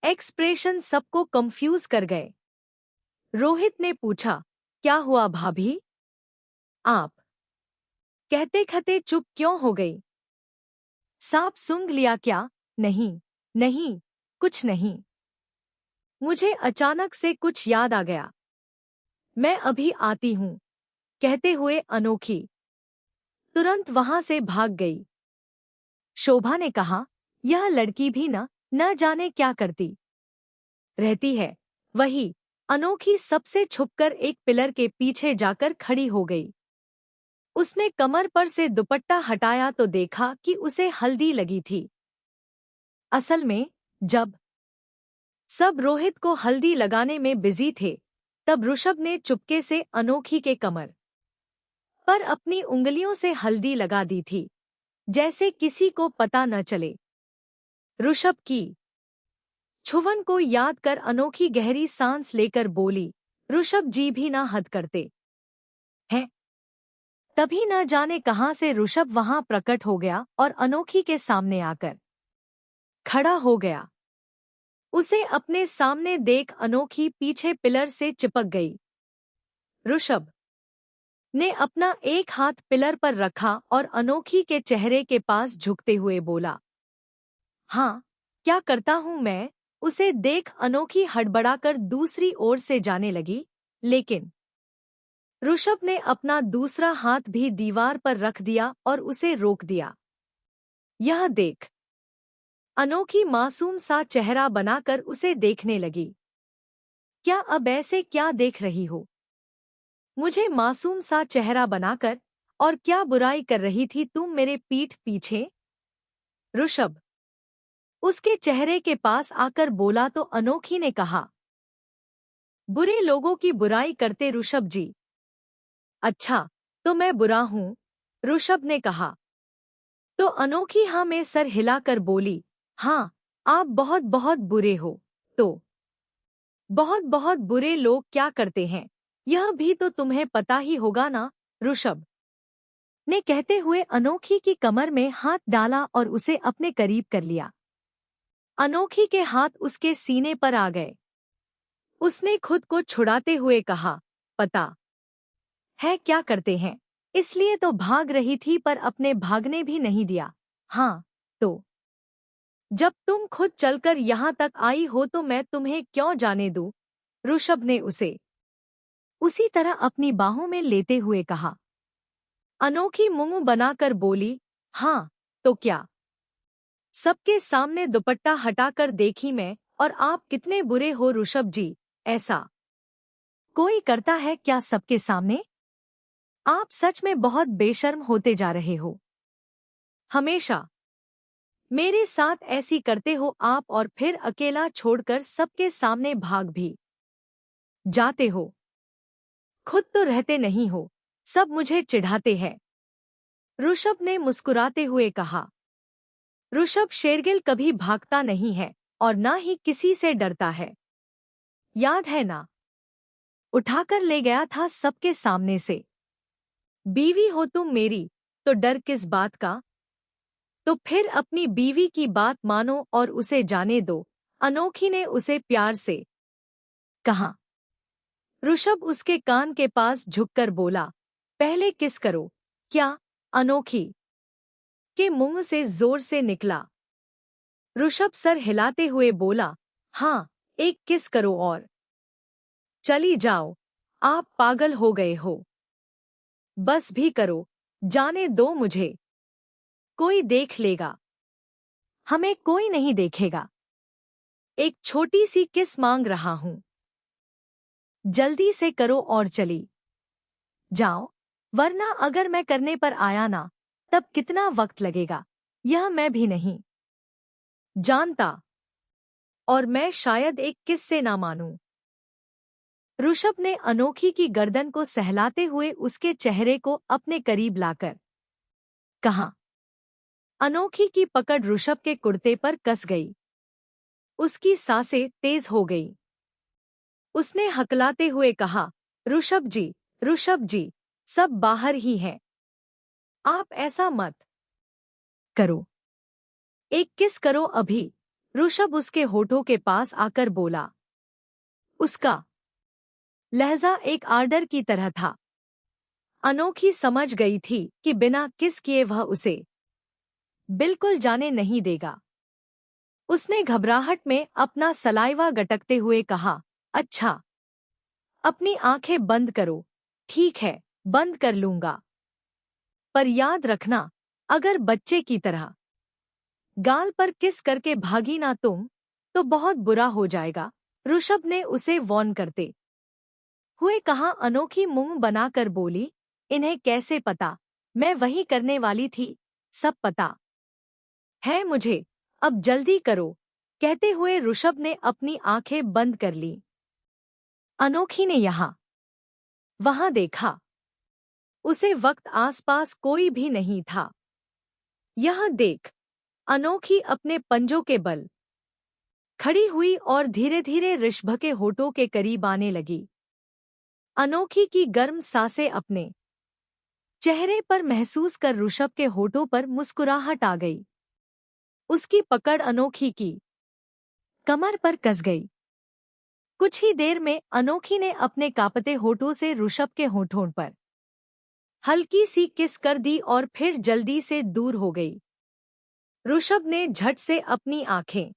एक्सप्रेशन सबको कंफ्यूज कर गए। रोहित ने पूछा, क्या हुआ भाभी? आप कहते कहते चुप क्यों हो गई? सांप सूंघ लिया क्या? नहीं नहीं, कुछ नहीं। मुझे अचानक से कुछ याद आ गया। मैं अभी आती हूँ, कहते हुए अनोखी तुरंत वहां से भाग गई। शोभा ने कहा, यह लड़की भी न जाने क्या करती रहती है। वही अनोखी सबसे छुपकर एक पिलर के पीछे जाकर खड़ी हो गई। उसने कमर पर से दुपट्टा हटाया तो देखा कि उसे हल्दी लगी थी। असल में जब सब रोहित को हल्दी लगाने में बिजी थे, तब ऋषभ ने चुपके से अनोखी के कमर पर अपनी उंगलियों से हल्दी लगा दी थी, जैसे किसी को पता न चले। ऋषभ की छुवन को याद कर अनोखी गहरी सांस लेकर बोली, ऋषभ जी भी ना हद करते हैं। तभी न जाने कहां से ऋषभ वहां प्रकट हो गया और अनोखी के सामने आकर खड़ा हो गया। उसे अपने सामने देख अनोखी पीछे पिलर से चिपक गई। ऋषभ ने अपना एक हाथ पिलर पर रखा और अनोखी के चेहरे के पास झुकते हुए बोला, हाँ, क्या करता हूं मैं। उसे देख अनोखी हड़बड़ाकर दूसरी ओर से जाने लगी, लेकिन ऋषभ ने अपना दूसरा हाथ भी दीवार पर रख दिया और उसे रोक दिया। यह देख अनोखी मासूम सा चेहरा बनाकर उसे देखने लगी। क्या अब ऐसे क्या देख रही हो? मुझे मासूम सा चेहरा बनाकर, और क्या बुराई कर रही थी तुम मेरे पीठ पीछे? ऋषभ उसके चेहरे के पास आकर बोला तो अनोखी ने कहा, बुरे लोगों की बुराई करते ऋषभ जी। अच्छा, तो मैं बुरा हूं? ऋषभ ने कहा। तो अनोखी हाँ में सर हिलाकर बोली, हाँ, आप बहुत बहुत बुरे हो। तो बहुत बहुत बुरे लोग क्या करते हैं, यह भी तो तुम्हें पता ही होगा ना। ऋषभ ने कहते हुए अनोखी की कमर में हाथ डाला और उसे अपने करीब कर लिया। अनोखी के हाथ उसके सीने पर आ गए। उसने खुद को छुड़ाते हुए कहा, पता है क्या करते हैं, इसलिए तो भाग रही थी पर अपने भागने भी नहीं दिया। हाँ, तो जब तुम खुद चलकर यहाँ तक आई हो तो मैं तुम्हें क्यों जाने दूं? ऋषभ ने उसे उसी तरह अपनी बाहों में लेते हुए कहा। अनोखी मुंह बनाकर बोली, हाँ, तो क्या? सबके सामने दुपट्टा हटाकर देखी मैं, और आप कितने बुरे हो ऋषभ जी। ऐसा कोई करता है क्या सबके सामने? आप सच में बहुत बेशर्म होते जा रहे हो। हमेशा मेरे साथ ऐसी करते हो आप और फिर अकेला छोड़कर सबके सामने भाग भी जाते हो। खुद तो रहते नहीं हो, सब मुझे चिढ़ाते हैं। ऋषभ ने मुस्कुराते हुए कहा। ऋषभ शेरगिल कभी भागता नहीं है और ना ही किसी से डरता है। याद है ना, उठाकर ले गया था सबके सामने से। बीवी हो तुम मेरी, तो डर किस बात का? तो फिर अपनी बीवी की बात मानो और उसे जाने दो, अनोखी ने उसे प्यार से कहा। ऋषभ उसके कान के पास झुककर बोला, पहले किस करो। क्या? अनोखी के मुंह से जोर से निकला। ऋषभ सर हिलाते हुए बोला, हाँ, एक किस करो और चली जाओ। आप पागल हो गए हो? बस भी करो, जाने दो मुझे। कोई देख लेगा? हमें कोई नहीं देखेगा। एक छोटी सी किस मांग रहा हूं, जल्दी से करो और चली जाओ, वरना अगर मैं करने पर आया ना, तब कितना वक्त लगेगा यह मैं भी नहीं जानता, और मैं शायद एक किस से ना मानूं। ऋषभ ने अनोखी की गर्दन को सहलाते हुए उसके चेहरे को अपने करीब लाकर कहा। अनोखी की पकड़ ऋषभ के कुर्ते पर कस गई। उसकी सांसें तेज हो गई। उसने हकलाते हुए कहा, ऋषभ जी, ऋषभ जी, सब बाहर ही हैं। आप ऐसा मत करो। एक किस करो अभी। ऋषभ उसके होठों के पास आकर बोला। उसका लहजा एक आर्डर की तरह था। अनोखी समझ गई थी कि बिना किस किए वह उसे बिल्कुल जाने नहीं देगा। उसने घबराहट में अपना सलाइवा गटकते हुए कहा, अच्छा, अपनी आंखें बंद करो। ठीक है, बंद कर लूंगा, पर याद रखना, अगर बच्चे की तरह गाल पर किस करके भागी ना तुम, तो बहुत बुरा हो जाएगा। ऋषभ ने उसे वॉर्न करते हुए कहाँ अनोखी मुंह बनाकर बोली, इन्हें कैसे पता, मैं वही करने वाली थी, सब पता है मुझे, अब जल्दी करो। कहते हुए ऋषभ ने अपनी आंखें बंद कर ली। अनोखी ने यहाँ वहां देखा। उसे वक्त आसपास कोई भी नहीं था। यह देख अनोखी अपने पंजों के बल खड़ी हुई और धीरे धीरे ऋषभ के होठों के करीब आने लगी। अनोखी की गर्म सांसें अपने चेहरे पर महसूस कर ऋषभ के होठों पर मुस्कुराहट आ गई। उसकी पकड़ अनोखी की कमर पर कस गई। कुछ ही देर में अनोखी ने अपने कांपते होठों से ऋषभ के होठों पर हल्की सी किस कर दी और फिर जल्दी से दूर हो गई। ऋषभ ने झट से अपनी आंखें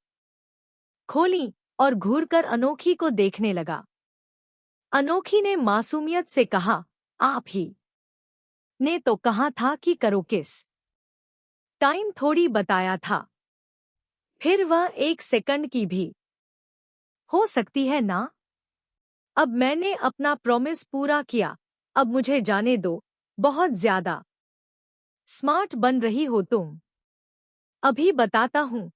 खोली और घूरकर अनोखी को देखने लगा। अनोखी ने मासूमियत से कहा, आप ही ने तो कहा था कि करो किस। टाइम थोड़ी बताया था, फिर वह 1 सेकंड की भी हो सकती है ना। अब मैंने अपना प्रॉमिस पूरा किया, अब मुझे जाने दो। बहुत ज्यादा स्मार्ट बन रही हो तुम, अभी बताता हूँ।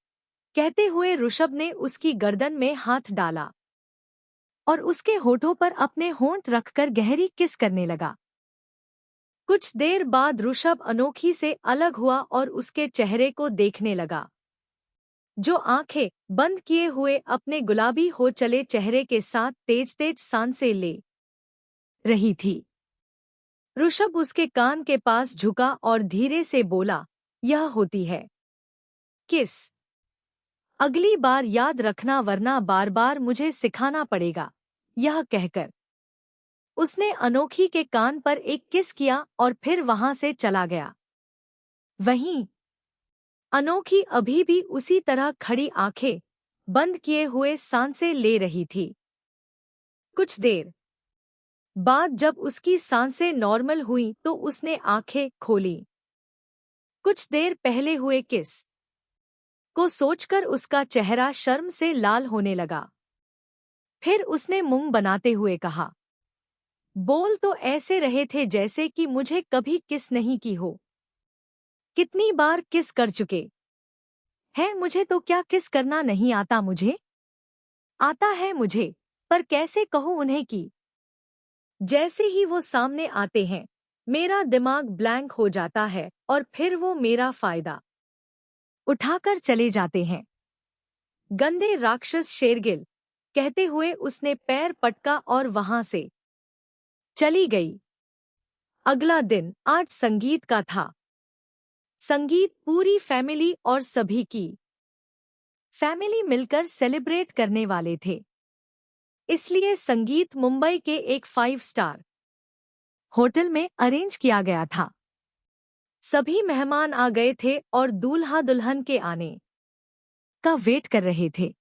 कहते हुए ऋषभ ने उसकी गर्दन में हाथ डाला और उसके होठों पर अपने होंठ रखकर गहरी किस करने लगा। कुछ देर बाद ऋषभ अनोखी से अलग हुआ और उसके चेहरे को देखने लगा, जो आंखें बंद किए हुए अपने गुलाबी हो चले चेहरे के साथ तेज तेज सांसें ले रही थी। ऋषभ उसके कान के पास झुका और धीरे से बोला, यह होती है किस। अगली बार याद रखना वरना बार बार मुझे सिखाना पड़ेगा। यह कहकर उसने अनोखी के कान पर एक किस किया और फिर वहां से चला गया। वहीं अनोखी अभी भी उसी तरह खड़ी आंखें बंद किए हुए सांसें ले रही थी। कुछ देर बाद जब उसकी सांसें नॉर्मल हुई तो उसने आंखें खोली। कुछ देर पहले हुए किस को सोचकर उसका चेहरा शर्म से लाल होने लगा। फिर उसने मुंह बनाते हुए कहा, बोल तो ऐसे रहे थे जैसे कि मुझे कभी किस नहीं की हो। कितनी बार किस कर चुके हैं मुझे, तो क्या किस करना नहीं आता मुझे? आता है मुझे, पर कैसे कहूँ उन्हें कि जैसे ही वो सामने आते हैं मेरा दिमाग ब्लैंक हो जाता है और फिर वो मेरा फायदा उठाकर चले जाते हैं। गंदे राक्षस शेरगिल। कहते हुए उसने पैर पटका और वहां से चली गई। अगला दिन आज संगीत का था। संगीत पूरी फैमिली और सभी की फैमिली मिलकर सेलिब्रेट करने वाले थे, इसलिए संगीत मुंबई के एक 5 स्टार होटल में अरेंज किया गया था। सभी मेहमान आ गए थे और दूल्हा दुल्हन के आने का वेट कर रहे थे।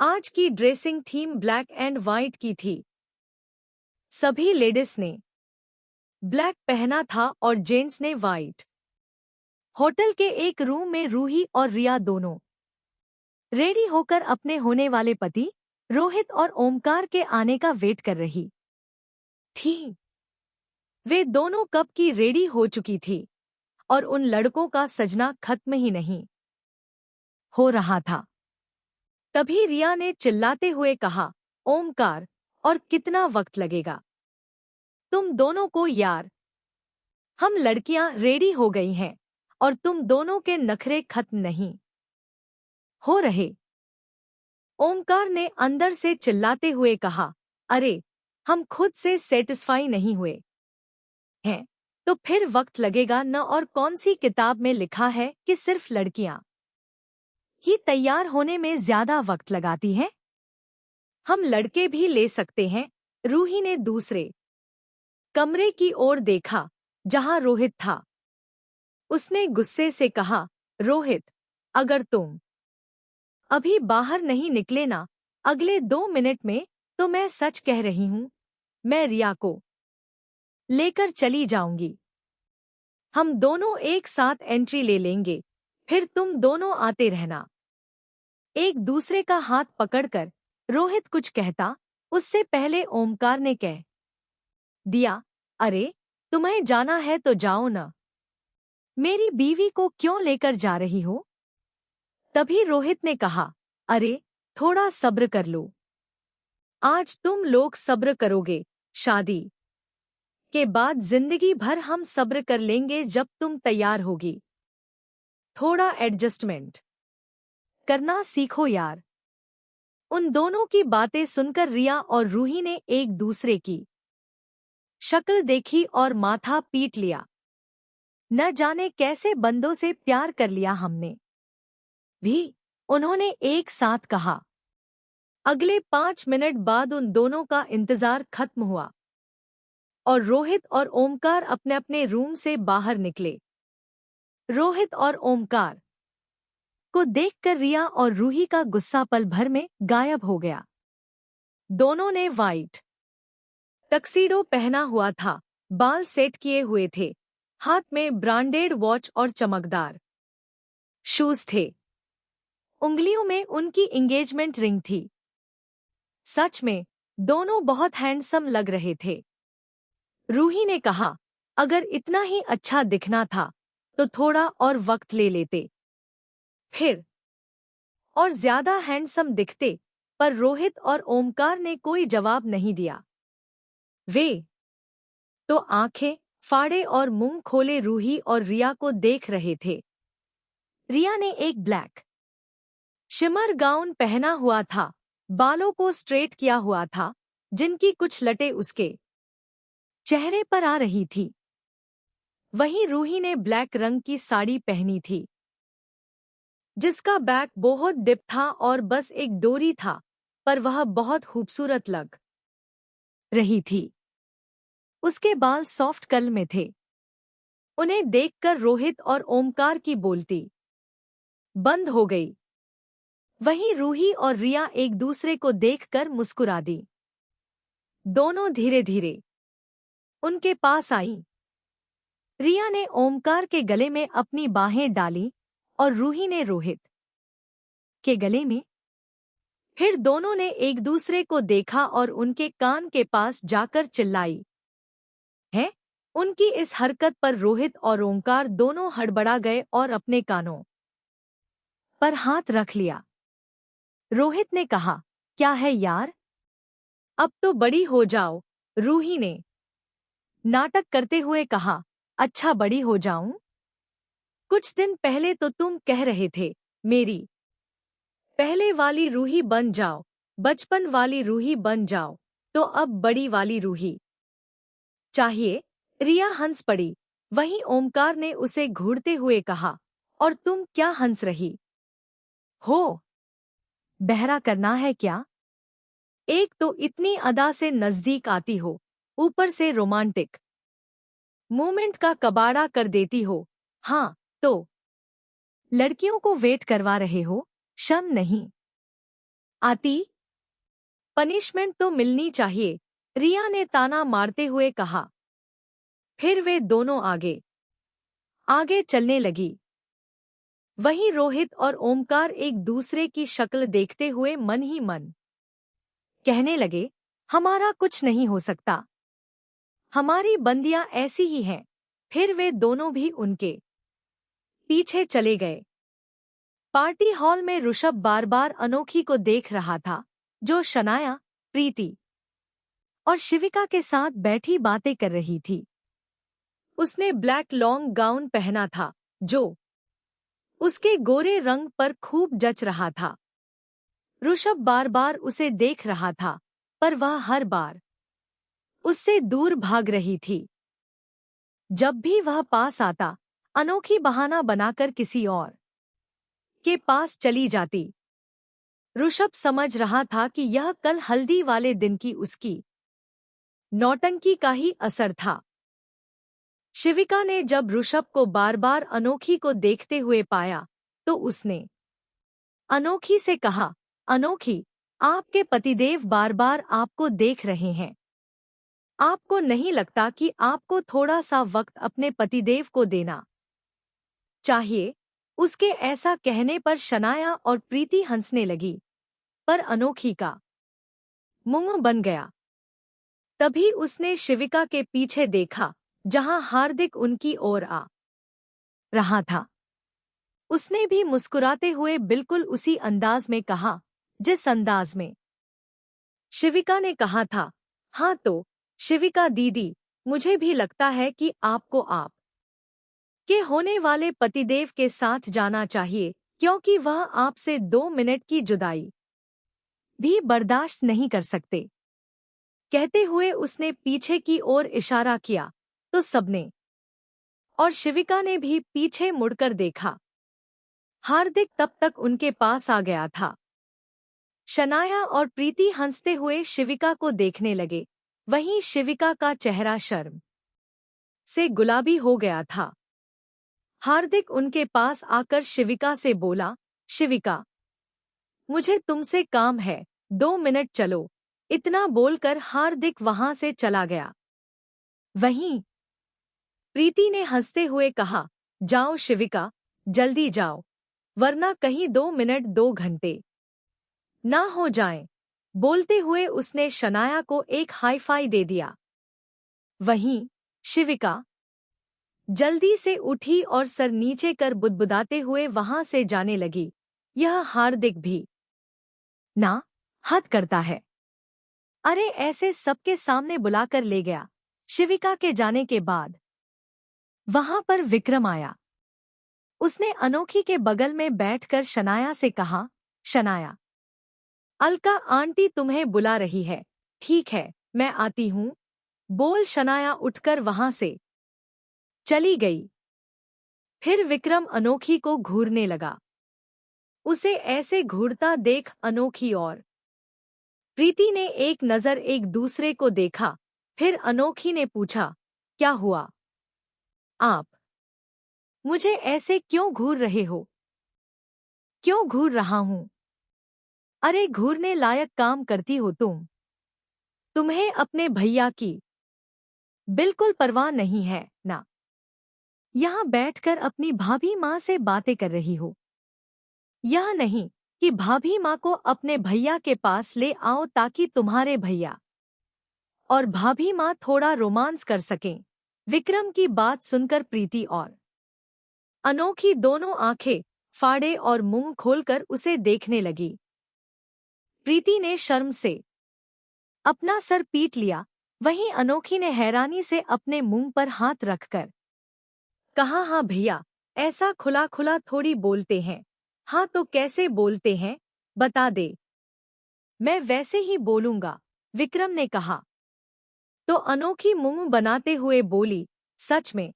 आज की dressing theme black and white की थी। सभी लेडीज ने ब्लैक पहना था और जेंट्स ने वाइट। होटल के एक रूम में रूही और रिया दोनों रेडी होकर अपने होने वाले पति रोहित और ओमकार के आने का वेट कर रही थी। वे दोनों कब की रेडी हो चुकी थी और उन लड़कों का सजना खत्म ही नहीं हो रहा था। तभी रिया ने चिल्लाते हुए कहा, ओमकार, और कितना वक्त लगेगा तुम दोनों को यार। हम लड़कियां रेडी हो गई हैं और तुम दोनों के नखरे खत्म नहीं हो रहे। ओमकार ने अंदर से चिल्लाते हुए कहा, अरे हम खुद से सेटिस्फाई नहीं हुए हैं तो फिर वक्त लगेगा न। और कौन सी किताब में लिखा है कि सिर्फ लड़कियां ही तैयार होने में ज्यादा वक्त लगाती हैं? हम लड़के भी ले सकते हैं। रूही ने दूसरे कमरे की ओर देखा जहां रोहित था। उसने गुस्से से कहा, रोहित, अगर तुम अभी बाहर नहीं निकले ना अगले 2 मिनट में, तो मैं सच कह रही हूं, मैं रिया को लेकर चली जाऊंगी। हम दोनों एक साथ एंट्री ले लेंगे, फिर तुम दोनों आते रहना। एक दूसरे का हाथ पकड़कर रोहित कुछ कहता, उससे पहले ओमकार ने कह दिया, अरे तुम्हें जाना है तो जाओ न, मेरी बीवी को क्यों लेकर जा रही हो? तभी रोहित ने कहा, अरे थोड़ा सब्र कर लो, आज तुम लोग सब्र करोगे, शादी के बाद जिंदगी भर हम सब्र कर लेंगे जब तुम तैयार होगी। थोड़ा एडजस्टमेंट करना सीखो यार। उन दोनों की बातें सुनकर रिया और रूही ने एक दूसरे की शक्ल देखी और माथा पीट लिया। न जाने कैसे बंदों से प्यार कर लिया हमने भी, उन्होंने एक साथ कहा। अगले 5 मिनट बाद उन दोनों का इंतजार खत्म हुआ और रोहित और ओमकार अपने अपने रूम से बाहर निकले। रोहित और ओमकार को देखकर रिया और रूही का गुस्सा पल भर में गायब हो गया। दोनों ने वाइट टक्सीडो पहना हुआ था, बाल सेट किए हुए थे, हाथ में ब्रांडेड वॉच और चमकदार शूज थे। उंगलियों में उनकी एंगेजमेंट रिंग थी। सच में दोनों बहुत हैंडसम लग रहे थे। रूही ने कहा, अगर इतना ही अच्छा दिखना था तो थोड़ा और वक्त ले लेते, फिर और ज्यादा हैंडसम दिखते। पर रोहित और ओमकार ने कोई जवाब नहीं दिया। वे तो आंखें फाड़े और मुंह खोले रूही और रिया को देख रहे थे। रिया ने एक ब्लैक शिमर गाउन पहना हुआ था, बालों को स्ट्रेट किया हुआ था, जिनकी कुछ लटें उसके चेहरे पर आ रही थी। वहीं रूही ने ब्लैक रंग की साड़ी पहनी थी, जिसका बैक बहुत डिप था और बस एक डोरी था, पर वह बहुत खूबसूरत लग रही थी। उसके बाल सॉफ्ट कर्ल में थे। उन्हें देखकर रोहित और ओमकार की बोलती बंद हो गई। वहीं रूही और रिया एक दूसरे को देखकर मुस्कुरा दी। दोनों धीरे धीरे उनके पास आईं। रिया ने ओमकार के गले में अपनी बाहें डाली और रूही ने रोहित के गले में। फिर दोनों ने एक दूसरे को देखा और उनके कान के पास जाकर चिल्लाई है। उनकी इस हरकत पर रोहित और ओमकार दोनों हड़बड़ा गए और अपने कानों पर हाथ रख लिया। रोहित ने कहा, क्या है यार, अब तो बड़ी हो जाओ। रूही ने नाटक करते हुए कहा, अच्छा बड़ी हो जाऊं? कुछ दिन पहले तो तुम कह रहे थे मेरी पहले वाली रूही बन जाओ, बचपन वाली रूही बन जाओ, तो अब बड़ी वाली रूही चाहिए। रिया हंस पड़ी। वहीं ओमकार ने उसे घूरते हुए कहा, और तुम क्या हंस रही हो? बहरा करना है क्या? एक तो इतनी अदा से नजदीक आती हो, ऊपर से रोमांटिक मूवमेंट का कबाड़ा कर देती हो। हाँ तो लड़कियों को वेट करवा रहे हो, शर्म नहीं आती? पनिशमेंट तो मिलनी चाहिए, रिया ने ताना मारते हुए कहा। फिर वे दोनों आगे आगे चलने लगी। वहीं रोहित और ओमकार एक दूसरे की शक्ल देखते हुए मन ही मन कहने लगे, हमारा कुछ नहीं हो सकता, हमारी बंदियां ऐसी ही हैं। फिर वे दोनों भी उनके पीछे चले गए। पार्टी हॉल में ऋषभ बार बार अनोखी को देख रहा था, जो शनाया, प्रीति और शिविका के साथ बैठी बातें कर रही थी। उसने ब्लैक लॉन्ग गाउन पहना था, जो उसके गोरे रंग पर खूब जच रहा था। ऋषभ बार बार उसे देख रहा था, पर वह हर बार उससे दूर भाग रही थी। जब भी वह पास आता, अनोखी बहाना बनाकर किसी और के पास चली जाती। ऋषभ समझ रहा था कि यह कल हल्दी वाले दिन की उसकी नौटंकी का ही असर था। शिविका ने जब ऋषभ को बार बार अनोखी को देखते हुए पाया, तो उसने अनोखी से कहा, अनोखी, आपके पतिदेव बार बार आपको देख रहे हैं। आपको नहीं लगता कि आपको थोड़ा सा वक्त अपने पतिदेव को देना चाहिए? उसके ऐसा कहने पर शनाया और प्रीति हंसने लगी, पर अनोखी का मुंह बन गया। तभी उसने शिविका के पीछे देखा, जहां हार्दिक उनकी ओर आ रहा था। उसने भी मुस्कुराते हुए बिल्कुल उसी अंदाज में कहा, जिस अंदाज में शिविका ने कहा था। हाँ तो, शिविका दीदी, मुझे भी लगता है कि आपको आप के होने वाले पतिदेव के साथ जाना चाहिए, क्योंकि वह आपसे 2 मिनट की जुदाई भी बर्दाश्त नहीं कर सकते। कहते हुए उसने पीछे की ओर इशारा किया, तो सबने और शिविका ने भी पीछे मुड़कर देखा। हार्दिक तब तक उनके पास आ गया था। शनाया और प्रीति हंसते हुए शिविका को देखने लगे। वहीं शिविका का चेहरा शर्म से गुलाबी हो गया था। हार्दिक उनके पास आकर शिविका से बोला, शिविका, मुझे तुमसे काम है, 2 मिनट चलो। इतना बोलकर हार्दिक वहां से चला गया। वहीं प्रीति ने हंसते हुए कहा, जाओ शिविका, जल्दी जाओ, वरना कहीं 2 मिनट 2 घंटे ना हो जाएं। बोलते हुए उसने शनाया को एक हाई-फाई दे दिया। वहीं शिविका जल्दी से उठी और सर नीचे कर बुदबुदाते हुए वहां से जाने लगी। यह हार्दिक भी ना हद करता है। अरे ऐसे सबके सामने बुलाकर ले गया। शिविका के जाने के बाद वहां पर विक्रम आया। उसने अनोखी के बगल में बैठकर शनाया से कहा, शनाया, अलका आंटी तुम्हें बुला रही है। ठीक है, मैं आती हूँ। बोल शनाया उठकर वहां से चली गई। फिर विक्रम अनोखी को घूरने लगा। उसे ऐसे घूरता देख अनोखी और प्रीति ने एक नज़र एक दूसरे को देखा। फिर अनोखी ने पूछा, क्या हुआ? आप मुझे ऐसे क्यों घूर रहे हो? क्यों घूर रहा हूं? अरे घूरने लायक काम करती हो तुम। तुम्हें अपने भैया की बिल्कुल परवाह नहीं है ना। यहाँ बैठकर अपनी भाभी माँ से बातें कर रही हो। यह नहीं कि भाभी माँ को अपने भैया के पास ले आओ ताकि तुम्हारे भैया और भाभी माँ थोड़ा रोमांस कर सकें। विक्रम की बात सुनकर प्रीति और अनोखी दोनों आंखें फाड़े और मुंह खोलकर उसे देखने लगी। प्रीति ने शर्म से अपना सर पीट लिया। वहीं अनोखी ने हैरानी से अपने मुंह पर हाथ रखकर कहा, हाँ भैया, ऐसा खुला खुला थोड़ी बोलते हैं। हाँ तो कैसे बोलते हैं, बता दे। मैं वैसे ही बोलूंगा, विक्रम ने कहा। तो अनोखी मुंह बनाते हुए बोली, सच में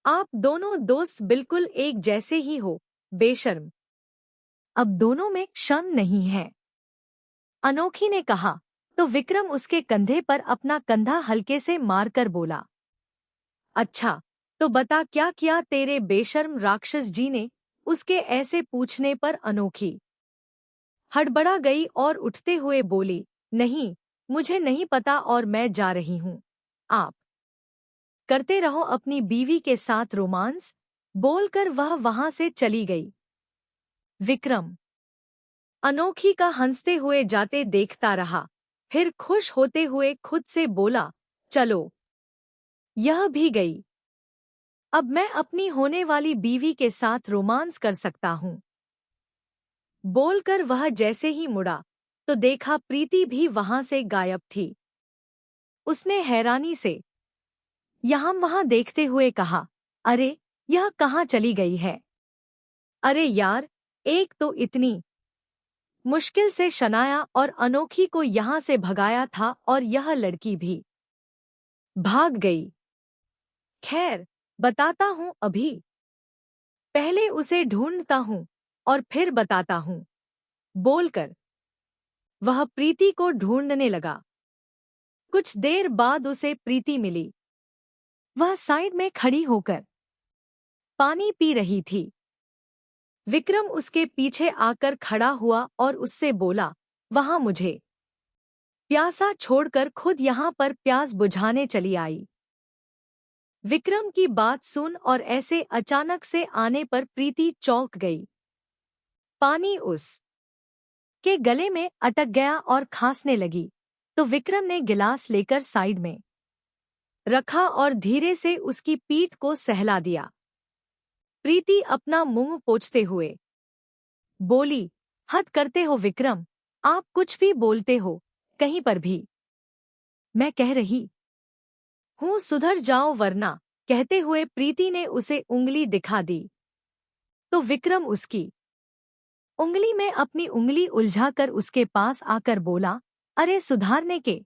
आप दोनों दोस्त बिल्कुल एक जैसे ही हो, बेशर्म। अब दोनों में शर्म नहीं है, अनोखी ने कहा। तो विक्रम उसके कंधे पर अपना कंधा हल्के से मारकर बोला, अच्छा, तो बता क्या किया तेरे बेशर्म राक्षस जी ने? उसके ऐसे पूछने पर अनोखी हड़बड़ा गई और उठते हुए बोली, नहीं, मुझे नहीं पता और मैं जा रही हूँ। आप करते रहो अपनी बीवी के साथ रोमांस। बोलकर वह वहां से चली गई। विक्रम अनोखी का हंसते हुए जाते देखता रहा। फिर खुश होते हुए खुद से बोला, चलो, यह भी गई। अब मैं अपनी होने वाली बीवी के साथ रोमांस कर सकता हूँ। बोलकर वह जैसे ही मुड़ा तो देखा प्रीति भी वहां से गायब थी। उसने हैरानी से यहाँ वहां देखते हुए कहा, अरे यह कहाँ चली गई है? अरे यार, एक तो इतनी मुश्किल से शनाया और अनोखी को यहाँ से भगाया था और यह लड़की भी भाग गई। खैर, बताता हूँ अभी। पहले उसे ढूंढता हूँ और फिर बताता हूँ। बोलकर वह प्रीति को ढूंढने लगा। कुछ देर बाद उसे प्रीति मिली। वह साइड में खड़ी होकर पानी पी रही थी। विक्रम उसके पीछे आकर खड़ा हुआ और उससे बोला, वहां मुझे प्यासा छोड़कर खुद यहाँ पर प्यास बुझाने चली आई। विक्रम की बात सुन और ऐसे अचानक से आने पर प्रीति चौंक गई। पानी उस के गले में अटक गया और खांसने लगी, तो विक्रम ने गिलास लेकर साइड में रखा और धीरे से उसकी पीठ को सहला दिया। प्रीति अपना मुंह पोंछते हुए बोली, हद करते हो विक्रम, आप कुछ भी बोलते हो, कहीं पर भी। मैं कह रही हूँ सुधर जाओ वरना, कहते हुए प्रीति ने उसे उंगली दिखा दी। तो विक्रम उसकी उंगली में अपनी उंगली उलझाकर उसके पास आकर बोला, अरे सुधारने के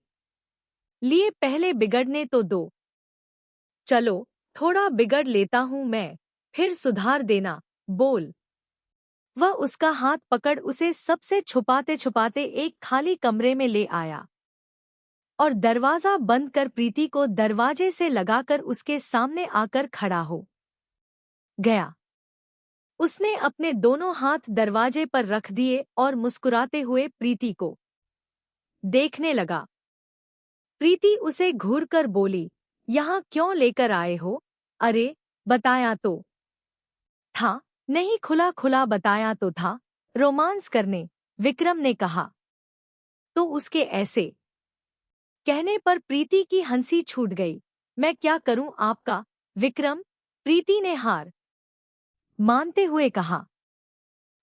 लिए पहले बिगड़ने तो दो। चलो थोड़ा बिगड़ लेता हूँ मैं, फिर सुधार देना, बोल। वह उसका हाथ पकड़ उसे सबसे छुपाते छुपाते एक खाली कमरे में ले आया और दरवाजा बंद कर प्रीति को दरवाजे से लगाकर उसके सामने आकर खड़ा हो गया। उसने अपने दोनों हाथ दरवाजे पर रख दिए और मुस्कुराते हुए प्रीति को देखने लगा। प्रीति उसे घूरकर बोली, यहाँ क्यों लेकर आए हो? अरे बताया तो था। नहीं, खुला खुला बताया तो था, रोमांस करने, विक्रम ने कहा। तो उसके ऐसे कहने पर प्रीति की हंसी छूट गई। मैं क्या करूं आपका, विक्रम? प्रीति ने हार मानते हुए कहा।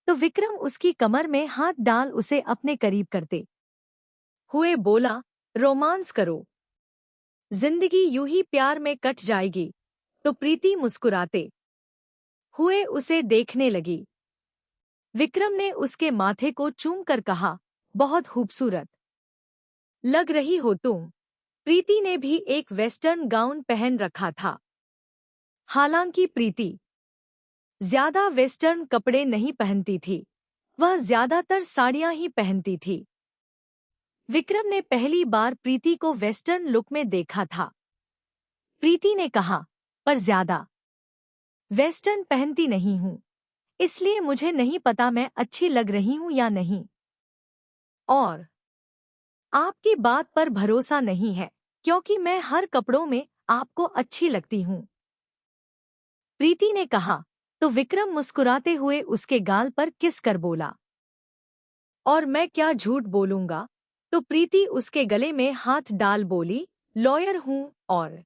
तो विक्रम उसकी कमर में हाथ डाल उसे अपने करीब करते हुए बोला, रोमांस करो, जिंदगी यूं ही प्यार में कट जाएगी। तो प्रीति मुस्कुराते हुए उसे देखने लगी। विक्रम ने उसके माथे को चूम कर कहा, बहुत खूबसूरत लग रही हो तुम। प्रीति ने भी एक वेस्टर्न गाउन पहन रखा था। हालांकि प्रीति ज्यादा वेस्टर्न कपड़े नहीं पहनती थी, वह ज्यादातर साड़ियां ही पहनती थी। विक्रम ने पहली बार प्रीति को वेस्टर्न लुक में देखा था। प्रीति ने कहा, पर ज्यादा वेस्टर्न पहनती नहीं हूँ, इसलिए मुझे नहीं पता मैं अच्छी लग रही हूँ या नहीं। और आपकी बात पर भरोसा नहीं है, क्योंकि मैं हर कपड़ों में आपको अच्छी लगती हूँ, प्रीति ने कहा। तो विक्रम मुस्कुराते हुए उसके गाल पर किस कर बोला, और मैं क्या झूठ बोलूंगा? तो प्रीति उसके गले में हाथ डाल बोली, लॉयर हूँ, और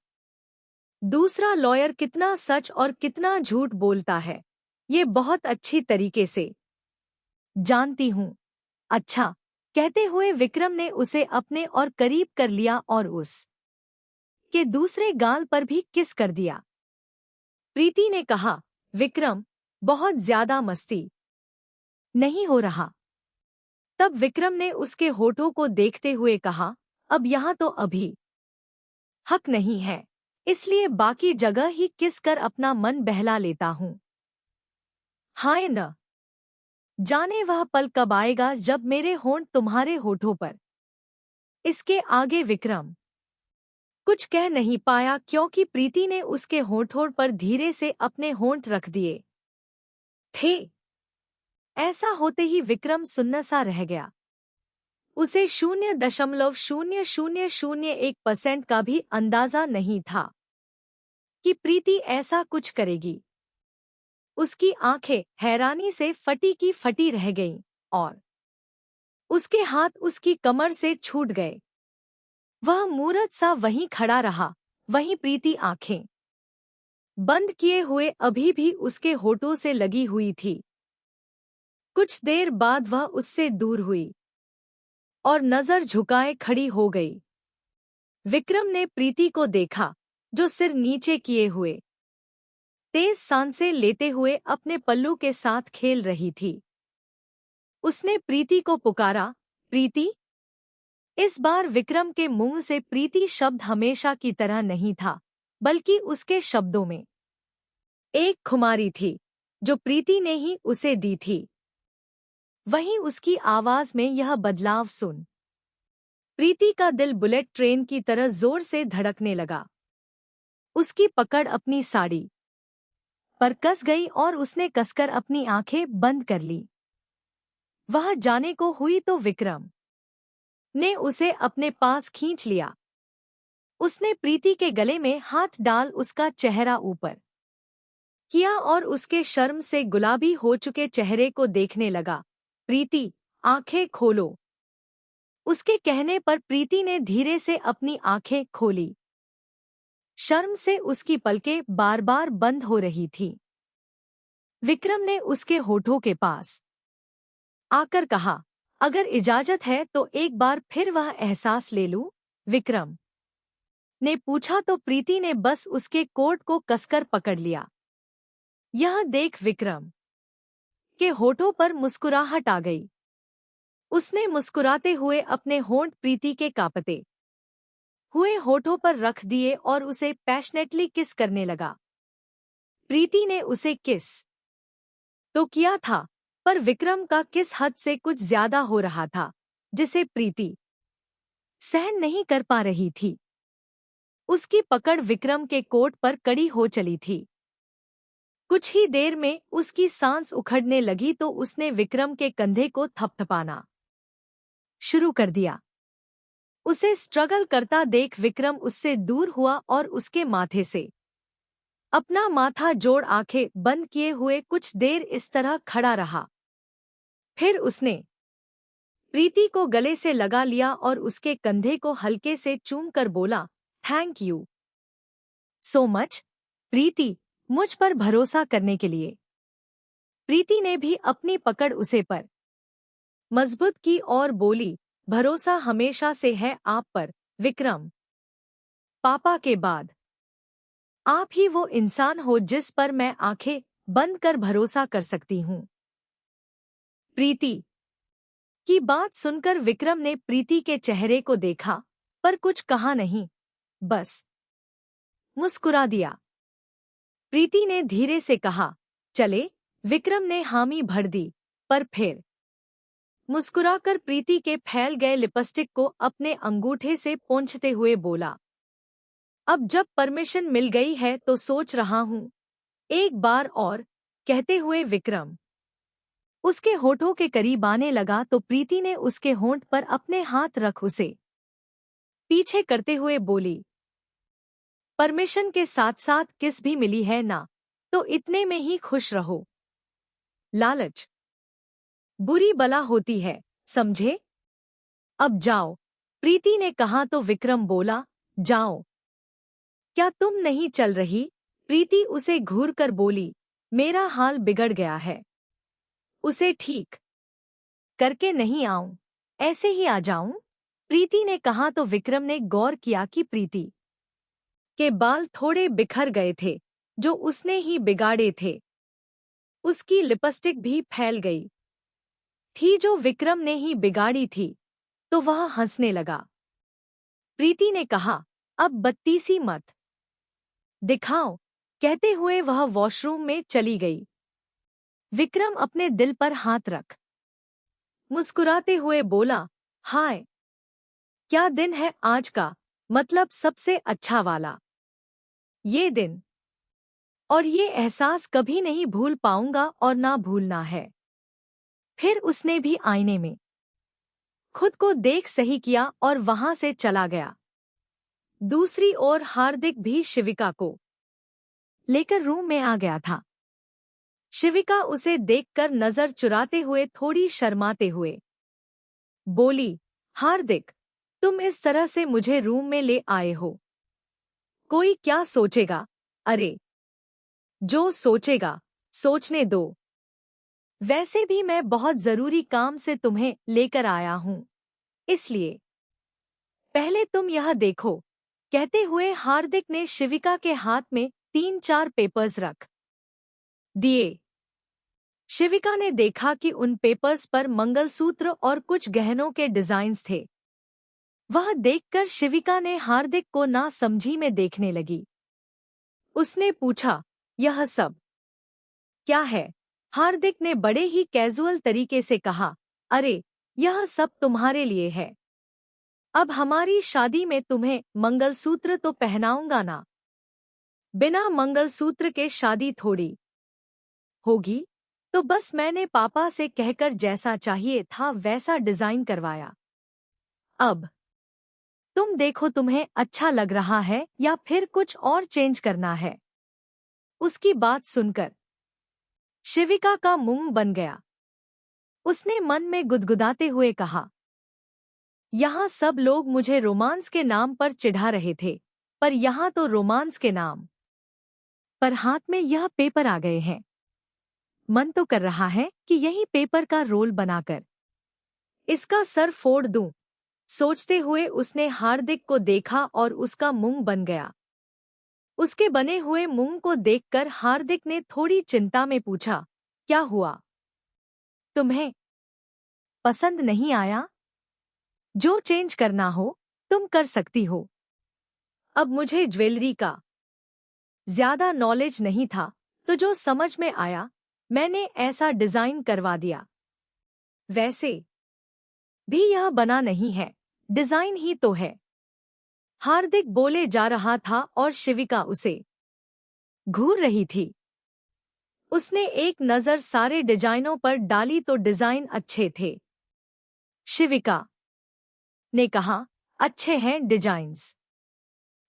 दूसरा लॉयर कितना सच और कितना झूठ बोलता है, ये बहुत अच्छी तरीके से जानती हूँ। अच्छा, कहते हुए विक्रम ने उसे अपने और करीब कर लिया और उस के दूसरे गाल पर भी किस कर दिया। प्रीति ने कहा, विक्रम, बहुत ज्यादा मस्ती नहीं हो रहा? तब विक्रम ने उसके होठों को देखते हुए कहा, अब यहाँ तो अभी हक नहीं है, इसलिए बाकी जगह ही किस कर अपना मन बहला लेता हूँ। हाय न जाने वह पल कब आएगा जब मेरे होंठ तुम्हारे होठों पर। इसके आगे विक्रम कुछ कह नहीं पाया, क्योंकि प्रीति ने उसके होठों पर धीरे से अपने होंठ रख दिए थे। ऐसा होते ही विक्रम सुन्न सा रह गया। उसे 0.0001% का भी अंदाजा नहीं था कि प्रीति ऐसा कुछ करेगी। उसकी आंखें हैरानी से फटी की फटी रह गईं और उसके हाथ उसकी कमर से छूट गए। वह मूर्छ सा वहीं खड़ा रहा, वहीं प्रीति आंखें बंद किए हुए अभी भी उसके होठों से लगी हुई थी। कुछ देर बाद वह उससे दूर हुई और नजर झुकाए खड़ी हो गई। विक्रम ने प्रीति को देखा, जो सिर नीचे किए हुए तेज सांसें लेते हुए अपने पल्लू के साथ खेल रही थी। उसने प्रीति को पुकारा, प्रीति। इस बार विक्रम के मुंह से प्रीति शब्द हमेशा की तरह नहीं था, बल्कि उसके शब्दों में एक खुमारी थी, जो प्रीति ने ही उसे दी थी। वहीं उसकी आवाज में यह बदलाव सुन प्रीति का दिल बुलेट ट्रेन की तरह जोर से धड़कने लगा। उसकी पकड़ अपनी साड़ी पर कस गई और उसने कसकर अपनी आंखें बंद कर ली। वह जाने को हुई तो विक्रम ने उसे अपने पास खींच लिया। उसने प्रीति के गले में हाथ डाल उसका चेहरा ऊपर किया और उसके शर्म से गुलाबी हो चुके चेहरे को देखने लगा। प्रीति, आंखें खोलो। उसके कहने पर प्रीति ने धीरे से अपनी आंखें खोली। शर्म से उसकी पलकें बार बार बंद हो रही थी। विक्रम ने उसके होठों के पास आकर कहा, अगर इजाजत है तो एक बार फिर वह एहसास ले लूं? विक्रम ने पूछा तो प्रीति ने बस उसके कोट को कसकर पकड़ लिया। यह देख विक्रम के होठों पर मुस्कुराहट आ गई। उसने मुस्कुराते हुए अपने होंठ प्रीति के कांपते हुए होठों पर रख दिए और उसे पैशनेटली किस करने लगा। प्रीति ने उसे किस तो किया था, पर विक्रम का किस हद से कुछ ज्यादा हो रहा था, जिसे प्रीति सहन नहीं कर पा रही थी। उसकी पकड़ विक्रम के कोट पर कड़ी हो चली थी। कुछ ही देर में उसकी सांस उखड़ने लगी तो उसने विक्रम के कंधे को थपथपाना शुरू कर दिया। उसे स्ट्रगल करता देख विक्रम उससे दूर हुआ और उसके माथे से अपना माथा जोड़ आंखें बंद किए हुए कुछ देर इस तरह खड़ा रहा। फिर उसने प्रीति को गले से लगा लिया और उसके कंधे को हल्के से चूम कर बोला, थैंक यू सो मच प्रीति, मुझ पर भरोसा करने के लिए। प्रीति ने भी अपनी पकड़ उसे पर मजबूत की और बोली, भरोसा हमेशा से है आप पर विक्रम। पापा के बाद आप ही वो इंसान हो जिस पर मैं आंखें बंद कर भरोसा कर सकती हूँ। प्रीति की बात सुनकर विक्रम ने प्रीति के चेहरे को देखा, पर कुछ कहा नहीं, बस मुस्कुरा दिया। प्रीति ने धीरे से कहा, चले। विक्रम ने हामी भर दी, पर फिर मुस्कुराकर प्रीति के फैल गए लिपस्टिक को अपने अंगूठे से पोंछते हुए बोला, अब जब परमिशन मिल गई है तो सोच रहा हूँ एक बार और। कहते हुए विक्रम उसके होठों के करीब आने लगा तो प्रीति ने उसके होंठ पर अपने हाथ रख उसे पीछे करते हुए बोली, परमिशन के साथ साथ किस भी मिली है ना, तो इतने में ही खुश रहो। लालच बुरी बला होती है, समझे? अब जाओ। प्रीति ने कहा तो विक्रम बोला, जाओ। क्या तुम नहीं चल रही? प्रीति उसे घूर कर बोली, मेरा हाल बिगड़ गया है, उसे ठीक करके नहीं आऊं, ऐसे ही आ जाऊं? प्रीति ने कहा तो विक्रम ने गौर किया कि प्रीति के बाल थोड़े बिखर गए थे, जो उसने ही बिगाड़े थे। उसकी लिपस्टिक भी फैल गई थी, जो विक्रम ने ही बिगाड़ी थी, तो वह हंसने लगा। प्रीति ने कहा, अब बत्तीसी मत दिखाओ। कहते हुए वह वॉशरूम में चली गई। विक्रम अपने दिल पर हाथ रख मुस्कुराते हुए बोला, हाय, क्या दिन है आज का, मतलब सबसे अच्छा वाला। ये दिन और ये एहसास कभी नहीं भूल पाऊंगा और ना भूलना है। फिर उसने भी आईने में खुद को देख सही किया और वहां से चला गया। दूसरी ओर हार्दिक भी शिविका को लेकर रूम में आ गया था। शिविका उसे देखकर नजर चुराते हुए थोड़ी शर्माते हुए बोली, हार्दिक, तुम इस तरह से मुझे रूम में ले आए हो, कोई क्या सोचेगा? अरे, जो सोचेगा सोचने दो। वैसे भी मैं बहुत जरूरी काम से तुम्हें लेकर आया हूं, इसलिए पहले तुम यह देखो। कहते हुए हार्दिक ने शिविका के हाथ में 3-4 पेपर्स रख दिए। शिविका ने देखा कि उन पेपर्स पर मंगलसूत्र और कुछ गहनों के डिजाइन्स थे। वह देखकर शिविका ने हार्दिक को ना समझी में देखने लगी। उसने पूछा, यह सब क्या है? हार्दिक ने बड़े ही कैजुअल तरीके से कहा, अरे, यह सब तुम्हारे लिए है। अब हमारी शादी में तुम्हें मंगलसूत्र तो पहनाऊंगा ना। बिना मंगलसूत्र के शादी थोड़ी होगी। तो बस मैंने पापा से कहकर जैसा चाहिए था वैसा डिजाइन करवाया। अब तुम देखो तुम्हें अच्छा लग रहा है या फिर कुछ और चेंज करना है। उसकी बात सुनकर शिविका का मुंह बन गया। उसने मन में गुदगुदाते हुए कहा। यहाँ सब लोग मुझे रोमांस के नाम पर चिढ़ा रहे थे, पर यहाँ तो रोमांस के नाम पर हाथ में यह पेपर आ गए हैं। मन तो कर रहा है कि यही पेपर का रोल बनाकर इसका सर फोड़ दूं। सोचते हुए उसने हार्दिक को देखा और उसका मुंह बन गया। उसके बने हुए मुंह को देखकर हार्दिक ने थोड़ी चिंता में पूछा, क्या हुआ? तुम्हें पसंद नहीं आया? जो चेंज करना हो तुम कर सकती हो। अब मुझे ज्वेलरी का ज्यादा नॉलेज नहीं था, तो जो समझ में आया मैंने ऐसा डिजाइन करवा दिया। वैसे भी यह बना नहीं है, डिजाइन ही तो है। हार्दिक बोले जा रहा था और शिविका उसे घूर रही थी। उसने एक नजर सारे डिजाइनों पर डाली तो डिजाइन अच्छे थे। शिविका ने कहा, अच्छे हैं डिजाइन्स,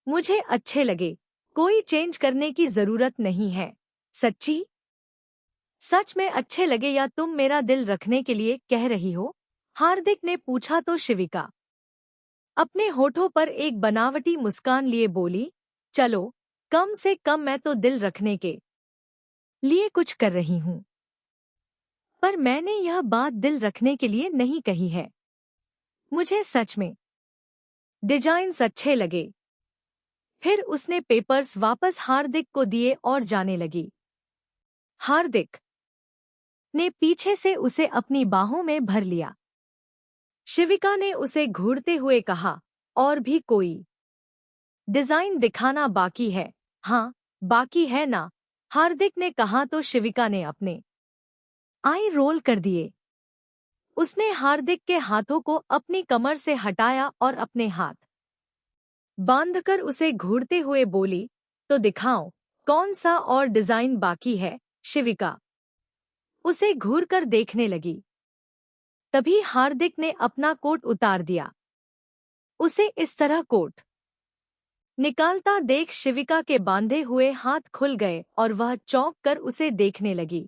मुझे अच्छे लगे, कोई चेंज करने की जरूरत नहीं है। सच्ची? सच में अच्छे लगे या तुम मेरा दिल रखने के लिए कह रही हो? हार्दिक ने पूछा तो शिविका अपने होठों पर एक बनावटी मुस्कान लिए बोली, चलो, कम से कम मैं तो दिल रखने के लिए कुछ कर रही हूँ। पर मैंने यह बात दिल रखने के लिए नहीं कही है। मुझे सच में डिजाइन्स अच्छे लगे। फिर उसने पेपर्स वापस हार्दिक को दिए और जाने लगी। हार्दिक ने पीछे से उसे अपनी बाहों में भर लिया। शिविका ने उसे घूरते हुए कहा, और भी कोई डिजाइन दिखाना बाकी है? हाँ, बाकी है ना, हार्दिक ने कहा तो शिविका ने अपने आई रोल कर दिए। उसने हार्दिक के हाथों को अपनी कमर से हटाया और अपने हाथ बांधकर उसे घूरते हुए बोली, तो दिखाओ कौन सा और डिजाइन बाकी है? शिविका उसे घूरकर देखने लगी। तभी हार्दिक ने अपना कोट उतार दिया। उसे इस तरह कोट निकालता देख शिविका के बांधे हुए हाथ खुल गए और वह चौंक कर उसे देखने लगी।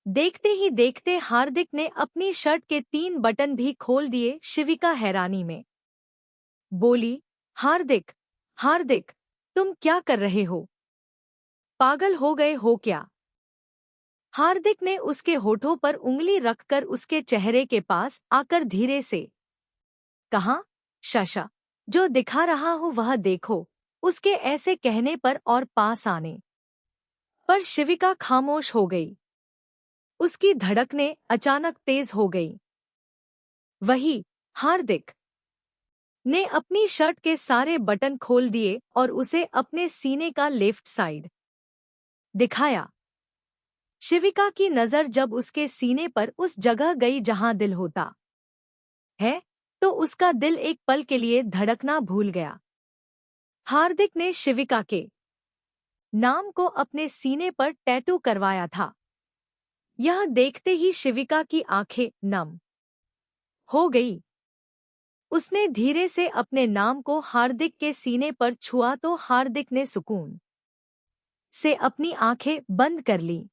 देखते ही देखते हार्दिक ने अपनी शर्ट के 3 बटन भी खोल दिए। शिविका हैरानी में बोली, हार्दिक, हार्दिक, तुम क्या कर रहे हो? पागल हो गए हो क्या? हार्दिक ने उसके होठों पर उंगली रखकर उसके चेहरे के पास आकर धीरे से कहा, शशा, जो दिखा रहा हूँ वह देखो। उसके ऐसे कहने पर और पास आने पर शिविका खामोश हो गई। उसकी धड़कनें अचानक तेज हो गई। वही हार्दिक ने अपनी शर्ट के सारे बटन खोल दिए और उसे अपने सीने का लेफ्ट साइड दिखाया। शिविका की नजर जब उसके सीने पर उस जगह गई जहां दिल होता है, तो उसका दिल एक पल के लिए धड़कना भूल गया। हार्दिक ने शिविका के नाम को अपने सीने पर टैटू करवाया था। यह देखते ही शिविका की आंखें नम हो गई। उसने धीरे से अपने नाम को हार्दिक के सीने पर छुआ तो हार्दिक ने सुकून से अपनी आंखें बंद कर ली।